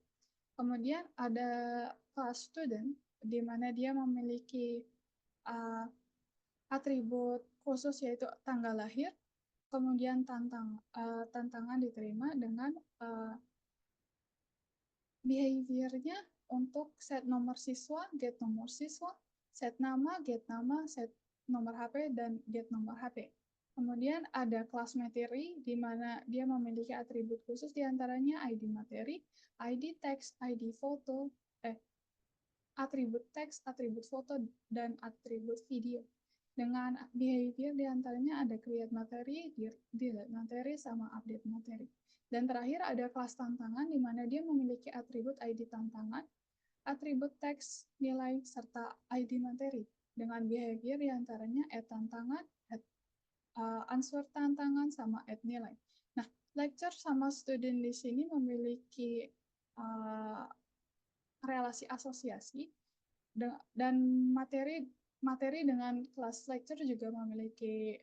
Kemudian ada kelas student, di mana dia memiliki atribut khusus yaitu tanggal lahir, kemudian tantangan diterima dengan behavior-nya untuk set nomor siswa, get nomor siswa, set nama, get nama, set nomor HP, dan get nomor HP. Kemudian ada kelas materi, di mana dia memiliki atribut khusus diantaranya ID materi, ID teks, ID foto, atribut teks, atribut foto, dan atribut video. Dengan behavior diantaranya ada create materi, delete materi, sama update materi. Dan terakhir ada kelas tantangan, di mana dia memiliki atribut ID tantangan, atribut teks, nilai, serta ID materi. Dengan behavior diantaranya add tantangan, add answer tantangan, sama add nilai. Nah, lecture sama student di sini memiliki relasi asosiasi, dan materi dengan kelas lecture juga memiliki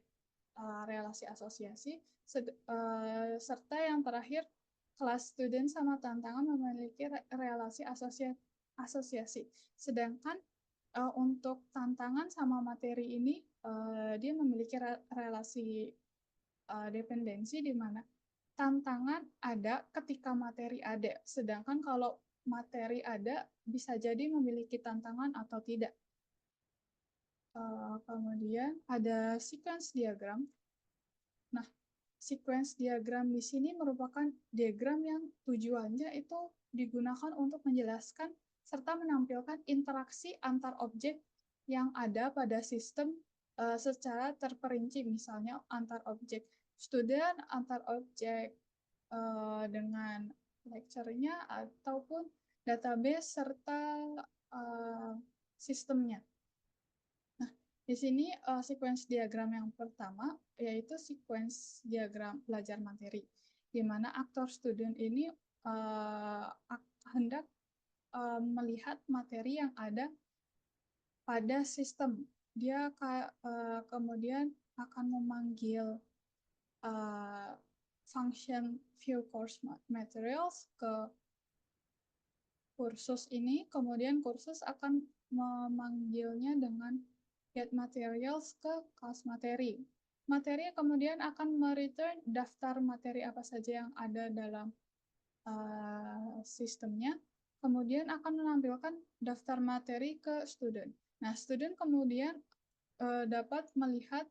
relasi asosiasi, serta yang terakhir kelas student sama tantangan memiliki relasi asosiasi. Sedangkan untuk tantangan sama materi ini dia memiliki relasi dependensi, di mana tantangan ada ketika materi ada, sedangkan kalau materi ada bisa jadi memiliki tantangan atau tidak. Kemudian ada sequence diagram. Nah, sequence diagram di sini merupakan diagram yang tujuannya itu digunakan untuk menjelaskan serta menampilkan interaksi antar objek yang ada pada sistem secara terperinci, misalnya antar objek student, antar objek dengan lecture-nya, ataupun database serta sistemnya. Di sini sequence diagram yang pertama yaitu sequence diagram belajar materi, di mana aktor student ini hendak melihat materi yang ada pada sistem. Dia kemudian akan memanggil function view course materials ke kursus ini, kemudian kursus akan memanggilnya dengan get materials ke kelas materi. Materi kemudian akan mereturn daftar materi apa saja yang ada dalam sistemnya, kemudian akan menampilkan daftar materi ke student. Nah, student kemudian dapat melihat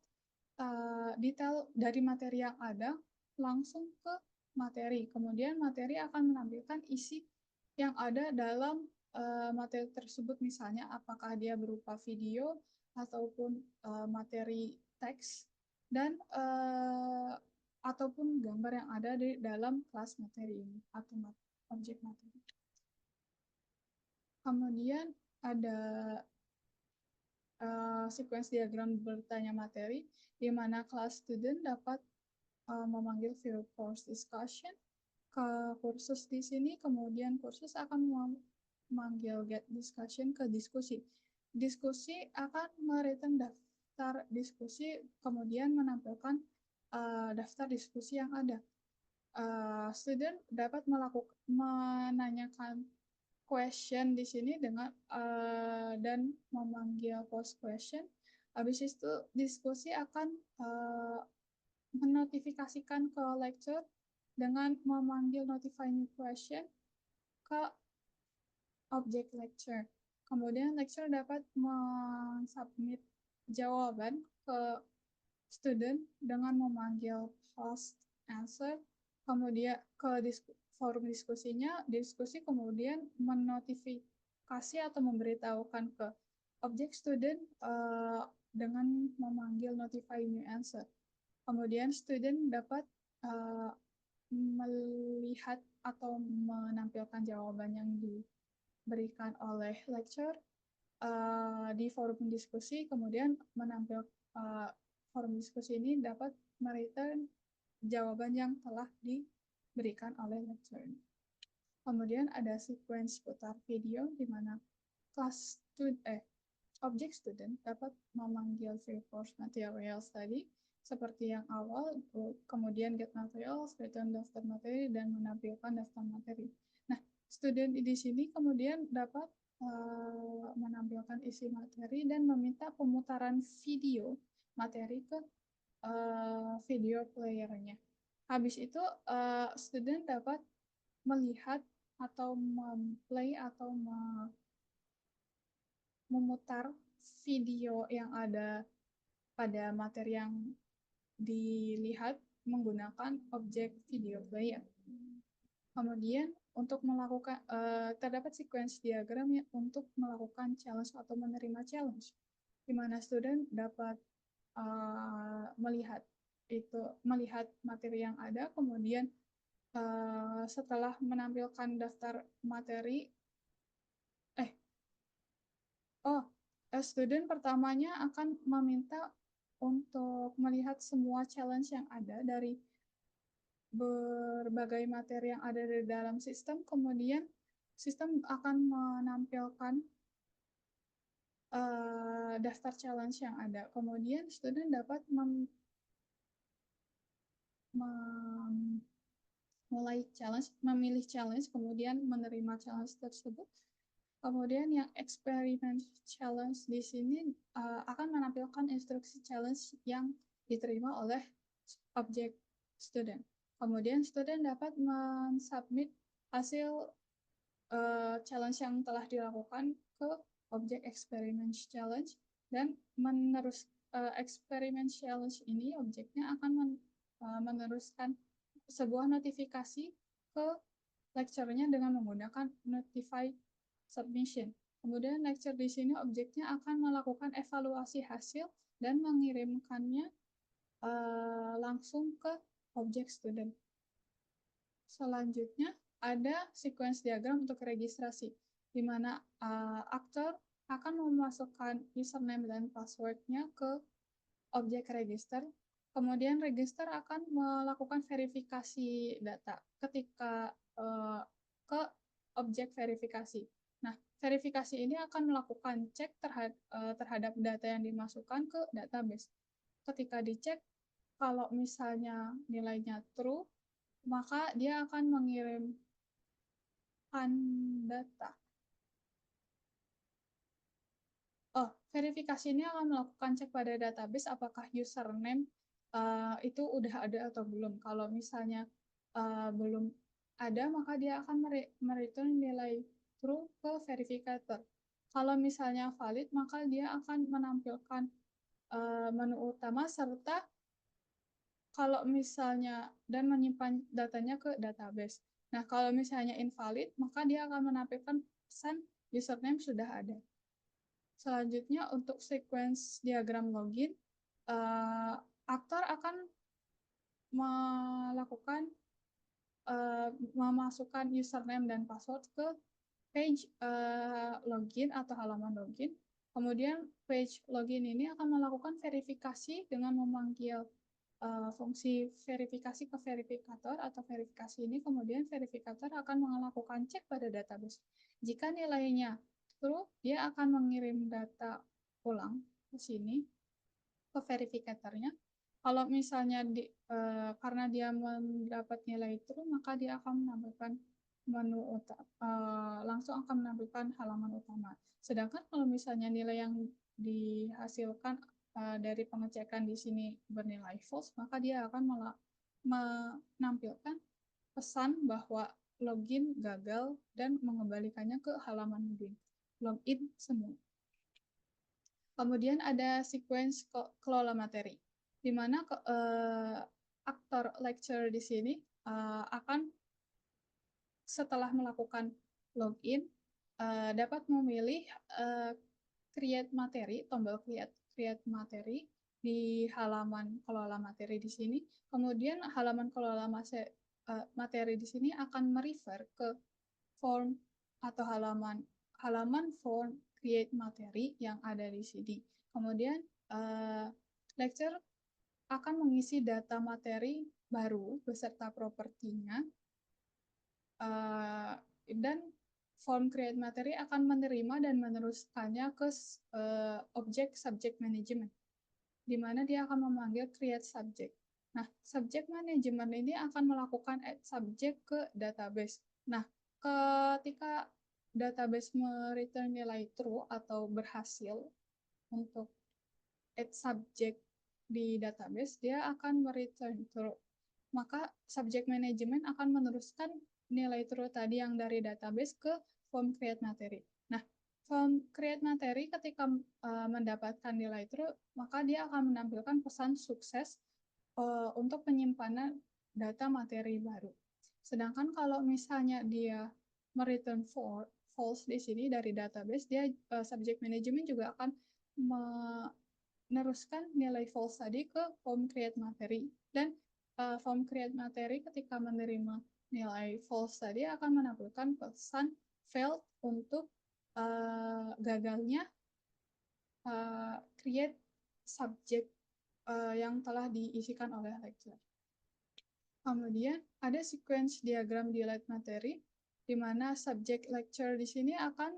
detail dari materi yang ada langsung ke materi. Kemudian materi akan menampilkan isi yang ada dalam materi tersebut, misalnya apakah dia berupa video ataupun materi teks, dan ataupun gambar yang ada di dalam kelas materi ini atau objek materi. Kemudian ada sequence diagram bertanya materi, di mana kelas student dapat memanggil view course discussion ke kursus di sini, kemudian kursus akan memanggil get discussion ke diskusi. Diskusi akan mereturn daftar diskusi, kemudian menampilkan daftar diskusi yang ada. Student dapat menanyakan question di sini dengan dan memanggil post question. Habis itu diskusi akan menotifikasikan ke lecture dengan memanggil notify new question ke objek lecture. Kemudian lecture dapat mensubmit jawaban ke student dengan memanggil post answer, kemudian ke forum diskusinya, diskusi kemudian menotifikasi atau memberitahukan ke objek student dengan memanggil notify new answer. Kemudian student dapat melihat atau menampilkan jawaban yang diberikan oleh lecture di forum diskusi, kemudian forum diskusi ini dapat mereturn jawaban yang telah diberikan oleh lecture. Kemudian ada sequence putar video, di mana objek student dapat memanggil view course materials tadi, seperti yang awal, kemudian get materials, return daftar materi, dan menampilkan daftar materi. Nah, student di sini kemudian dapat menampilkan isi materi dan meminta pemutaran video materi ke video playernya. Habis itu student dapat melihat atau memplay atau memutar video yang ada pada materi yang dilihat menggunakan objek video player. Kemudian untuk melakukan terdapat sequence diagram ya, untuk melakukan challenge atau menerima challenge, di mana student dapat melihat materi yang ada, kemudian setelah menampilkan daftar materi, student pertamanya akan meminta untuk melihat semua challenge yang ada dari berbagai materi yang ada di dalam sistem, kemudian sistem akan menampilkan daftar challenge yang ada. Kemudian student dapat memilih challenge, kemudian menerima challenge tersebut. Kemudian yang eksperimen challenge di sini akan menampilkan instruksi challenge yang diterima oleh objek student. Kemudian student dapat mensubmit hasil challenge yang telah dilakukan ke objek experiment challenge, dan eksperimen challenge ini objeknya akan meneruskan sebuah notifikasi ke lecture-nya dengan menggunakan notify submission. Kemudian lecture di sini objeknya akan melakukan evaluasi hasil dan mengirimkannya langsung ke objek student. Selanjutnya ada sequence diagram untuk registrasi, di mana aktor akan memasukkan username dan password-nya ke objek register. Kemudian register akan melakukan verifikasi data ketika ke objek verifikasi. Nah, verifikasi ini akan melakukan cek terhadap data yang dimasukkan ke database. Ketika dicek, kalau misalnya nilainya true, maka dia akan mengirimkan data. Verifikasi ini akan melakukan cek pada database apakah username itu udah ada atau belum. Kalau misalnya belum ada, maka dia akan mereturn nilai true ke verifikator. Kalau misalnya valid, maka dia akan menampilkan menu utama serta kalau misalnya dan menyimpan datanya ke database. Nah, kalau misalnya invalid, maka dia akan menampilkan pesan username sudah ada. Selanjutnya untuk sequence diagram login, aktor akan memasukkan username dan password ke page login atau halaman login. Kemudian page login ini akan melakukan verifikasi dengan memanggil fungsi verifikasi ke verifikator atau verifikasi ini, kemudian verifikator akan melakukan cek pada database. Jika nilainya true, dia akan mengirim data ulang ke sini ke verifikatornya. Kalau misalnya karena dia mendapat nilai true, maka dia akan menampilkan menu langsung akan menampilkan halaman utama. Sedangkan kalau misalnya nilai yang dihasilkan dari pengecekan di sini bernilai false, maka dia akan menampilkan pesan bahwa login gagal dan mengembalikannya ke halaman login semua. Kemudian ada sequence kelola materi, di mana aktor lecture di sini akan setelah melakukan login dapat memilih create materi, tombol create materi di halaman kelola materi di sini. Kemudian halaman kelola materi di sini akan merefer ke form atau halaman form create materi yang ada di sini. Kemudian lecture akan mengisi data materi baru beserta propertinya, dan form create materi akan menerima dan meneruskannya ke objek subject management, di mana dia akan memanggil create subject. Nah, subject management ini akan melakukan add subject ke database. Nah, ketika database mereturn nilai true atau berhasil untuk add subject di database, dia akan mereturn true. Maka subject management akan meneruskan nilai true tadi yang dari database ke form create materi. Nah, form create materi ketika mendapatkan nilai true, maka dia akan menampilkan pesan sukses untuk penyimpanan data materi baru. Sedangkan kalau misalnya dia mereturn false di sini dari database, dia subject management juga akan meneruskan nilai false tadi ke form create materi. Dan form create materi ketika menerima nilai false tadi akan menampilkan pesan failed untuk gagalnya create subject yang telah diisikan oleh lecturer. Kemudian ada sequence diagram delete materi, di mana subjek lecture di sini akan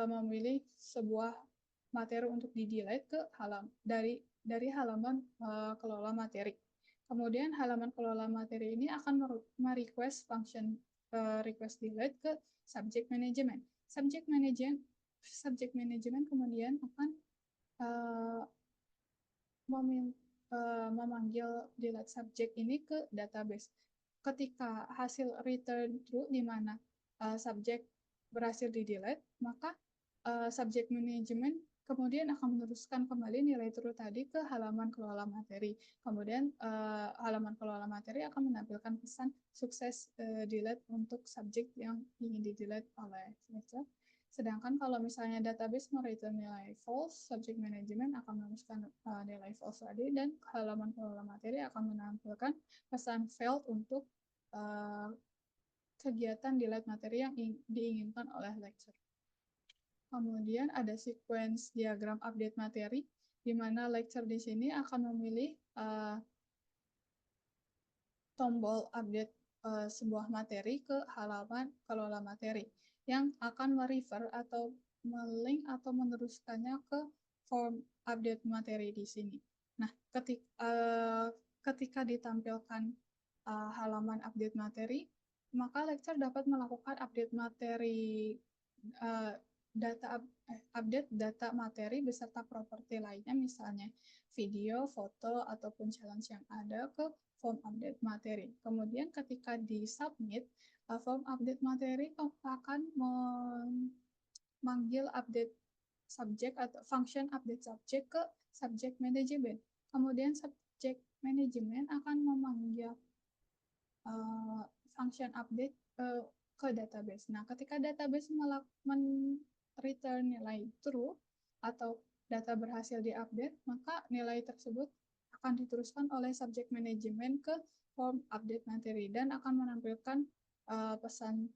memilih sebuah materi untuk di-delete ke dari halaman kelola materi. Kemudian halaman kelola materi ini akan merequest function request delete ke subject management. Subject management kemudian akan memanggil delete subject ini ke database. Ketika hasil return true di mana subjek berhasil di-delete, maka subject management kemudian akan meneruskan kembali nilai true tadi ke halaman kelola materi. Kemudian halaman kelola materi akan menampilkan pesan sukses delete untuk subjek yang ingin di-delete oleh lecturer. Sedangkan kalau misalnya database mereturn nilai false, subject management akan meneruskan nilai false tadi, dan halaman kelola materi akan menampilkan pesan failed untuk kegiatan delete materi yang diinginkan oleh lecturer. Kemudian ada sequence diagram update materi, di mana lecturer di sini akan memilih tombol update sebuah materi ke halaman kelola materi yang akan merefer atau melink atau meneruskannya ke form update materi di sini. Nah, ketika ditampilkan halaman update materi, maka lecturer dapat melakukan update materi update data materi beserta properti lainnya, misalnya video, foto, ataupun challenge yang ada ke form update materi. Kemudian ketika di-submit, form update materi akan memanggil update subject atau function update subject ke subject management. Kemudian subject management akan memanggil function update ke database. Nah, ketika database return nilai true atau data berhasil diupdate, maka nilai tersebut akan diteruskan oleh subject management ke form update materi dan akan menampilkan pesan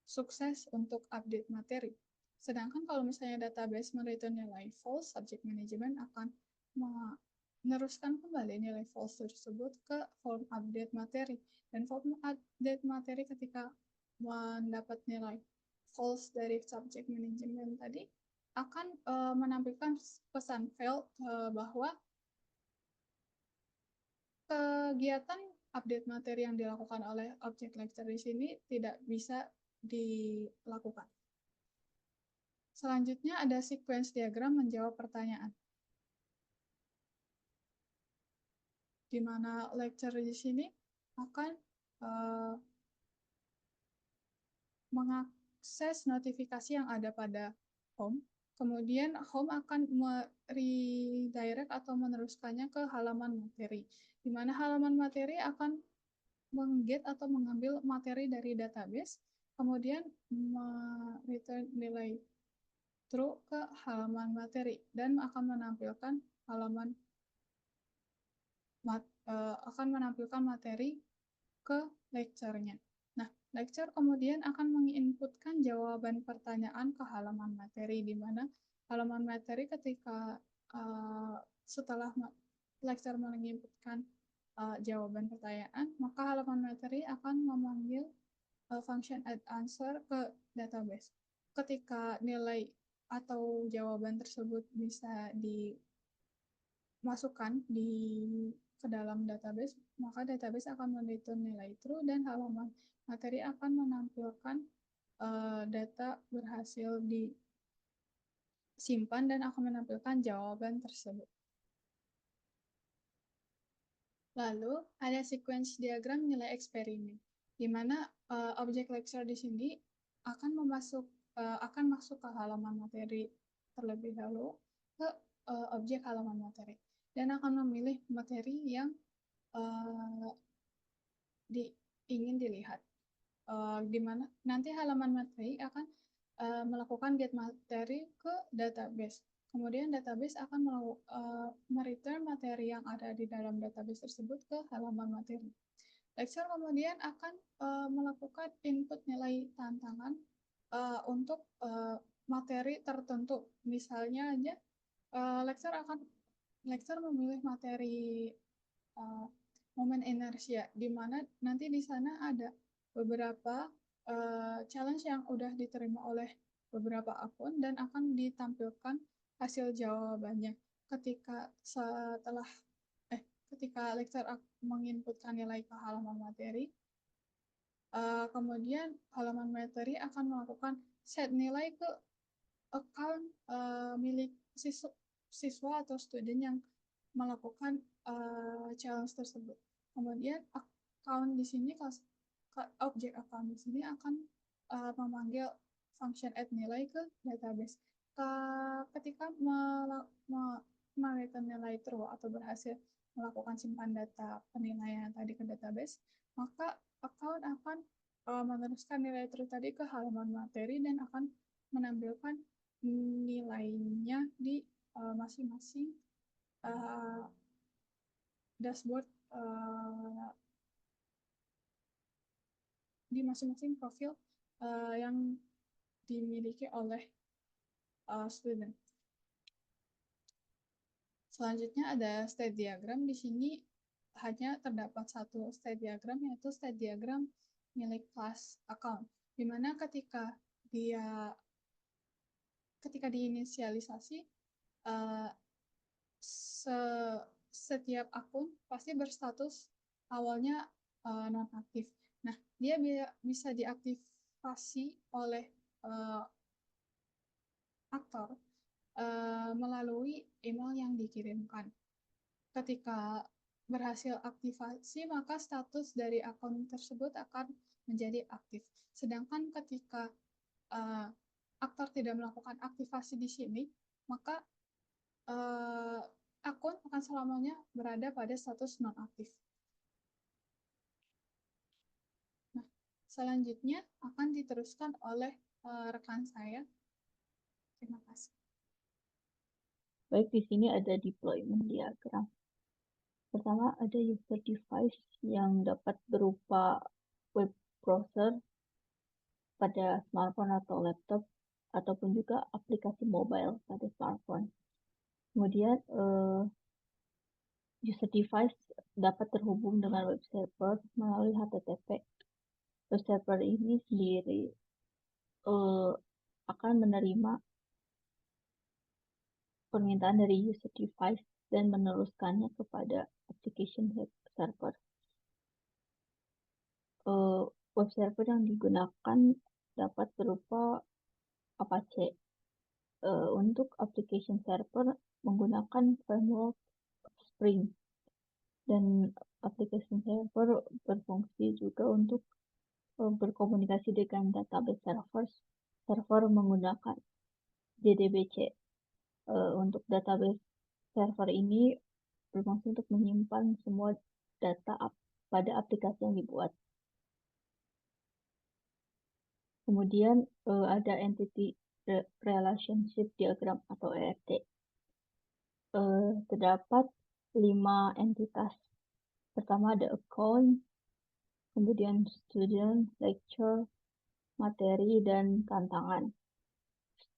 sukses untuk update materi. Sedangkan kalau misalnya database mereturn nilai false, subject management akan meneruskan kembali nilai false tersebut ke form update materi. Dan form update materi ketika mendapat nilai false dari subject management tadi akan menampilkan pesan failed bahwa kegiatan update materi yang dilakukan oleh objek lecture di sini tidak bisa dilakukan. Selanjutnya ada sequence diagram menjawab pertanyaan, di mana lecture di sini akan mengakses notifikasi yang ada pada home. Kemudian home akan redirect atau meneruskannya ke halaman materi, di mana halaman materi akan mengget atau mengambil materi dari database, kemudian return nilai true ke halaman materi dan akan menampilkan materi ke lecture-nya. Nah, lecture kemudian akan menginputkan jawaban pertanyaan ke halaman materi, di mana halaman materi ketika setelah lecture menginputkan jawaban pertanyaan, maka halaman materi akan memanggil function add answer ke database. Ketika nilai atau jawaban tersebut bisa dimasukkan di ke dalam database, maka database akan mereturn nilai true dan halaman materi akan menampilkan data berhasil disimpan dan akan menampilkan jawaban tersebut. Lalu ada sequence diagram nilai eksperimen, di mana objek lecture di sini akan masuk ke halaman materi terlebih dahulu ke objek halaman materi dan akan memilih materi yang ingin dilihat. Di mana nanti halaman materi akan melakukan get materi ke database. Kemudian database akan mereturn materi yang ada di dalam database tersebut ke halaman materi. Lecture kemudian akan melakukan input nilai tantangan untuk materi tertentu. Misalnya aja lecture memilih materi momen inersia, di mana nanti di sana ada beberapa challenge yang udah diterima oleh beberapa akun dan akan ditampilkan hasil jawabannya ketika lecture menginputkan nilai ke halaman materi. Kemudian halaman materi akan melakukan set nilai ke account milik siswa atau student yang melakukan challenge tersebut. Kemudian account di sini, objek account di sini akan memanggil function add nilai ke database. Ketika mereturn nilai true atau berhasil melakukan simpan data penilaian tadi ke database, maka account akan meneruskan nilai true tadi ke halaman materi dan akan menampilkan nilainya di masing-masing dashboard di masing-masing profil yang dimiliki oleh student. Selanjutnya ada state diagram. Di sini hanya terdapat satu state diagram, yaitu state diagram milik kelas account, di mana ketika diinisialisasi setiap akun pasti berstatus awalnya nonaktif. Nah, dia bisa diaktifasi oleh aktor melalui email yang dikirimkan. Ketika berhasil aktivasi, maka status dari akun tersebut akan menjadi aktif. Sedangkan ketika aktor tidak melakukan aktivasi di sini, maka akun akan selamanya berada pada status nonaktif. Nah, selanjutnya akan diteruskan oleh rekan saya. Terima kasih. Baik, di sini ada deployment diagram. Pertama ada user device yang dapat berupa web browser pada smartphone atau laptop, ataupun juga aplikasi mobile pada smartphone. Kemudian user device dapat terhubung dengan web server melalui HTTP. Web server ini sendiri akan menerima permintaan dari user device dan meneruskannya kepada application server. Web server yang digunakan dapat berupa Apache. Untuk application server menggunakan framework Spring, dan application server berfungsi juga untuk berkomunikasi dengan database server menggunakan JDBC. Untuk database server ini berfungsi untuk menyimpan semua data pada aplikasi yang dibuat. Kemudian ada entity relationship diagram atau ERD. Terdapat 5 entitas. Pertama ada account, kemudian student, lecture, materi, dan tantangan.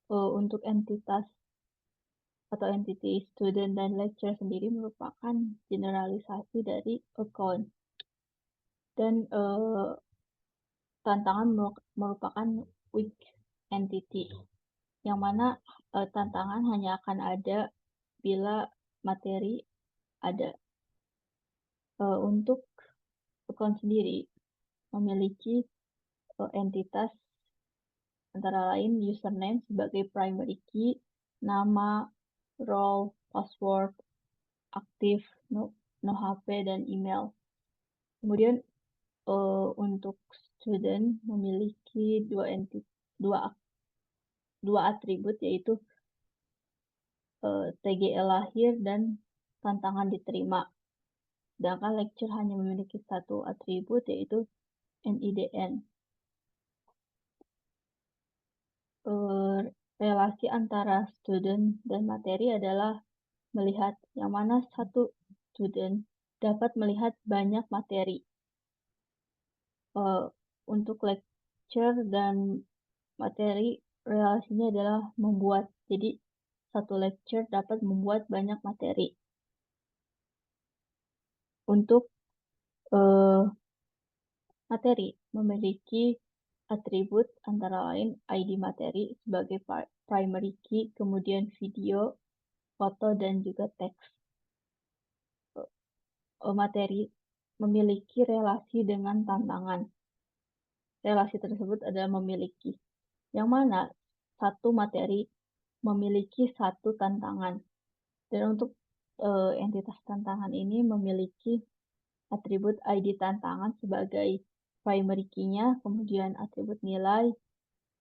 Untuk entitas atau entity student dan lecture sendiri merupakan generalisasi dari account. Dan tantangan merupakan weak entity, yang mana tantangan hanya akan ada bila materi ada. Untuk account sendiri memiliki entitas antara lain username sebagai primary key, nama, role, password, aktif, no HP, dan email. Kemudian untuk student memiliki dua atribut, yaitu TGL lahir dan tantangan diterima. Sedangkan lecture hanya memiliki satu atribut, yaitu NIDN. Relasi antara student dan materi adalah melihat yang mana satu student dapat melihat banyak materi. Untuk lecture dan materi, relasinya adalah membuat. Jadi satu lecture dapat membuat banyak materi. Untuk materi memiliki atribut antara lain ID materi sebagai primary key, kemudian video, foto, dan juga teks. Materi memiliki relasi dengan tantangan. Relasi tersebut adalah memiliki, yang mana satu materi memiliki satu tantangan. Dan untuk entitas tantangan ini memiliki atribut ID tantangan sebagai primary key-nya, kemudian atribut nilai,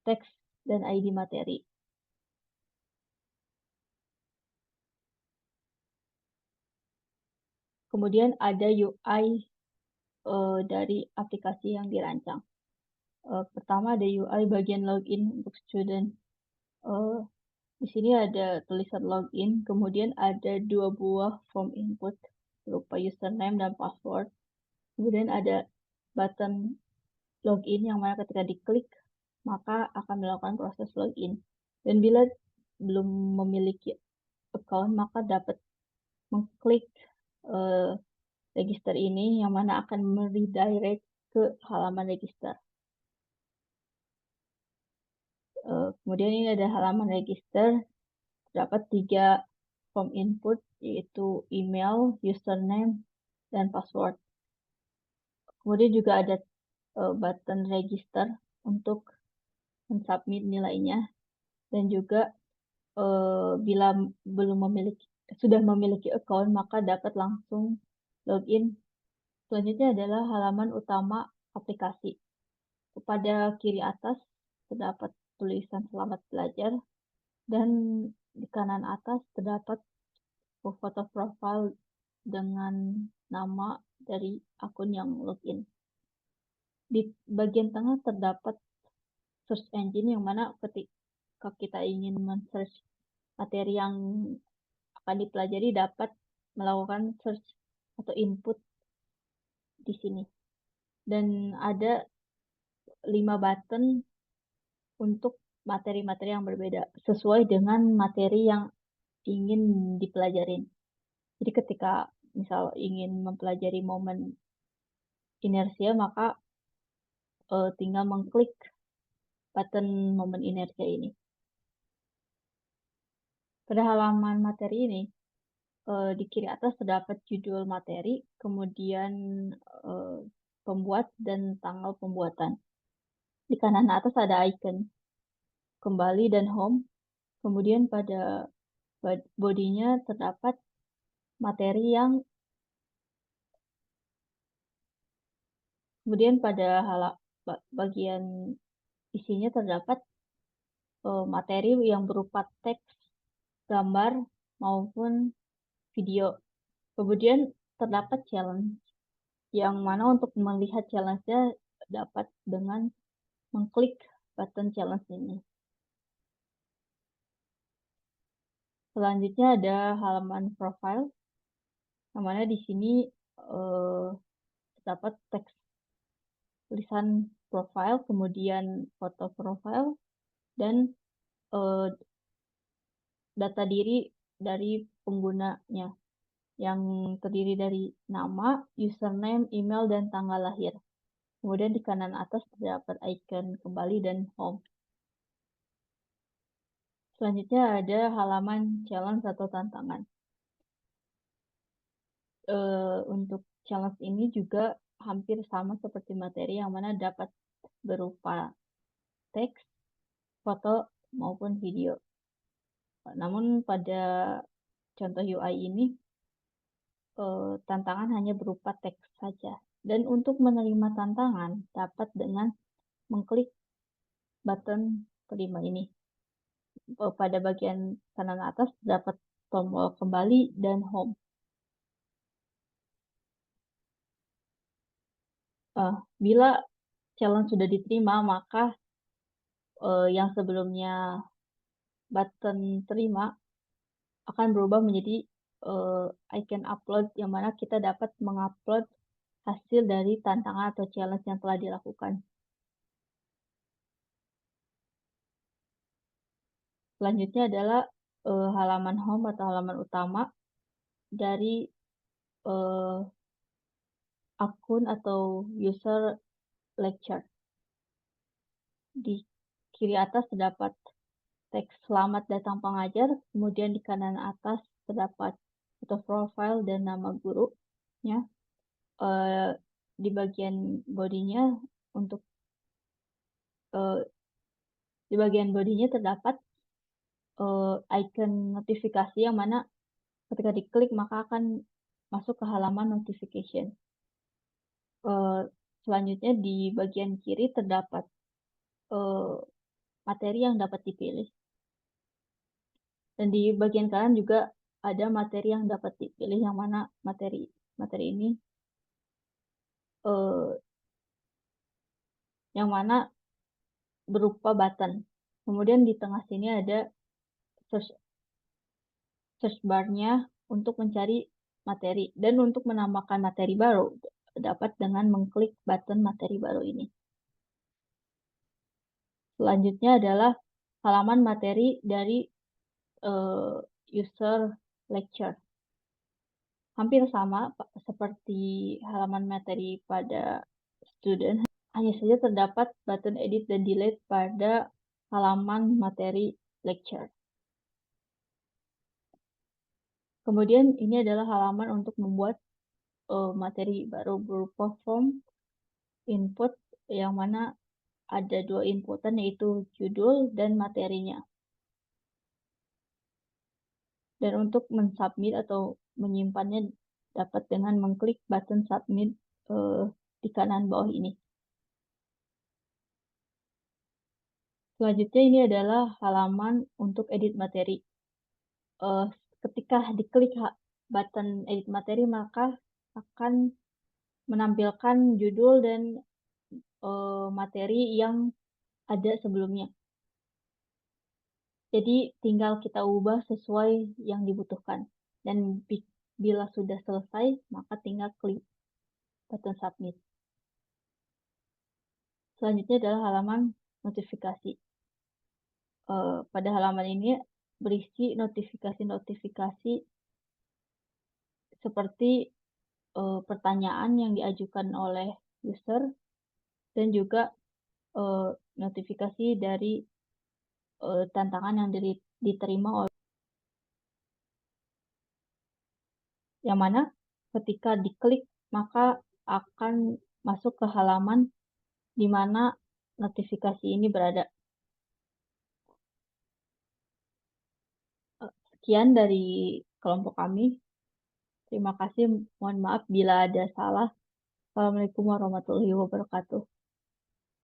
teks, dan ID materi. Kemudian ada UI dari aplikasi yang dirancang. Pertama ada UI bagian login untuk student. Di sini ada tulisan login, kemudian ada dua buah form input berupa username dan password. Kemudian ada button login yang mana ketika diklik maka akan melakukan proses login. Dan bila belum memiliki account maka dapat mengklik register ini, yang mana akan meredirect ke halaman register. Kemudian ini ada halaman register, terdapat 3 form input, yaitu email, username, dan password. Kemudian juga ada button register untuk mensubmit nilainya, dan juga bila sudah memiliki account maka dapat langsung login. Selanjutnya adalah halaman utama aplikasi. Pada kiri atas terdapat tulisan selamat belajar, dan di kanan atas terdapat foto profil dengan nama dari akun yang login. Di bagian tengah terdapat search engine, yang mana ketika kita ingin men-search materi yang akan dipelajari dapat melakukan search atau input di sini. Dan ada 5 button untuk materi-materi yang berbeda sesuai dengan materi yang ingin dipelajarin. Jadi ketika misal ingin mempelajari momen inersia maka tinggal mengklik button momen inersia ini. Pada halaman materi ini di kiri atas terdapat judul materi, kemudian pembuat dan tanggal pembuatan. Di kanan atas ada icon kembali dan home. Kemudian pada bodinya terdapat materi yang kemudian pada bagian isinya terdapat materi yang berupa teks, gambar, maupun video. Kemudian terdapat challenge, yang mana untuk melihat challenge-nya dapat dengan mengklik button challenge ini. Selanjutnya ada halaman profile, yang mana di sini terdapat teks tulisan profile, kemudian foto profile, dan data diri dari penggunanya, yang terdiri dari nama, username, email, dan tanggal lahir. Kemudian di kanan atas terdapat icon kembali dan home. Selanjutnya ada halaman challenge atau tantangan. Untuk challenge ini juga hampir sama seperti materi yang mana dapat berupa teks, foto, maupun video. Namun pada contoh UI ini, tantangan hanya berupa teks saja. Dan untuk menerima tantangan dapat dengan mengklik button kelima ini. Pada bagian kanan atas terdapat tombol kembali dan home. Bila challenge sudah diterima, maka yang sebelumnya button terima akan berubah menjadi icon upload, yang mana kita dapat mengupload hasil dari tantangan atau challenge yang telah dilakukan. Selanjutnya adalah halaman home atau halaman utama dari akun atau user lecture. Di kiri atas terdapat teks selamat datang pengajar, kemudian di kanan atas terdapat foto profil dan nama gurunya. Di bagian bodinya di bagian bodinya terdapat icon notifikasi yang mana ketika diklik maka akan masuk ke halaman notification. Selanjutnya di bagian kiri terdapat materi yang dapat dipilih. Dan di bagian kanan juga ada materi yang dapat dipilih, yang mana materi ini yang mana berupa button. Kemudian di tengah sini ada search bar-nya untuk mencari materi, dan untuk menambahkan materi baru dapat dengan mengklik button materi baru ini. Selanjutnya adalah halaman materi dari user lecture. Hampir sama seperti halaman materi pada student, hanya saja terdapat button edit dan delete pada halaman materi lecture. Kemudian ini adalah halaman untuk membuat materi baru berupa form input, yang mana ada dua inputan, yaitu judul dan materinya. Dan untuk mensubmit atau menyimpannya dapat dengan mengklik button submit di kanan bawah ini. Selanjutnya ini adalah halaman untuk edit materi. Ketika diklik button edit materi, maka akan menampilkan judul dan materi yang ada sebelumnya. Jadi tinggal kita ubah sesuai yang dibutuhkan. Dan bila sudah selesai, maka tinggal klik button submit. Selanjutnya adalah halaman notifikasi. Pada halaman ini berisi notifikasi-notifikasi seperti pertanyaan yang diajukan oleh user, dan juga notifikasi dari tantangan yang diterima oleh, yang mana ketika diklik maka akan masuk ke halaman di mana notifikasi ini berada. Sekian dari kelompok kami. Terima kasih, mohon maaf bila ada salah. Assalamualaikum warahmatullahi wabarakatuh.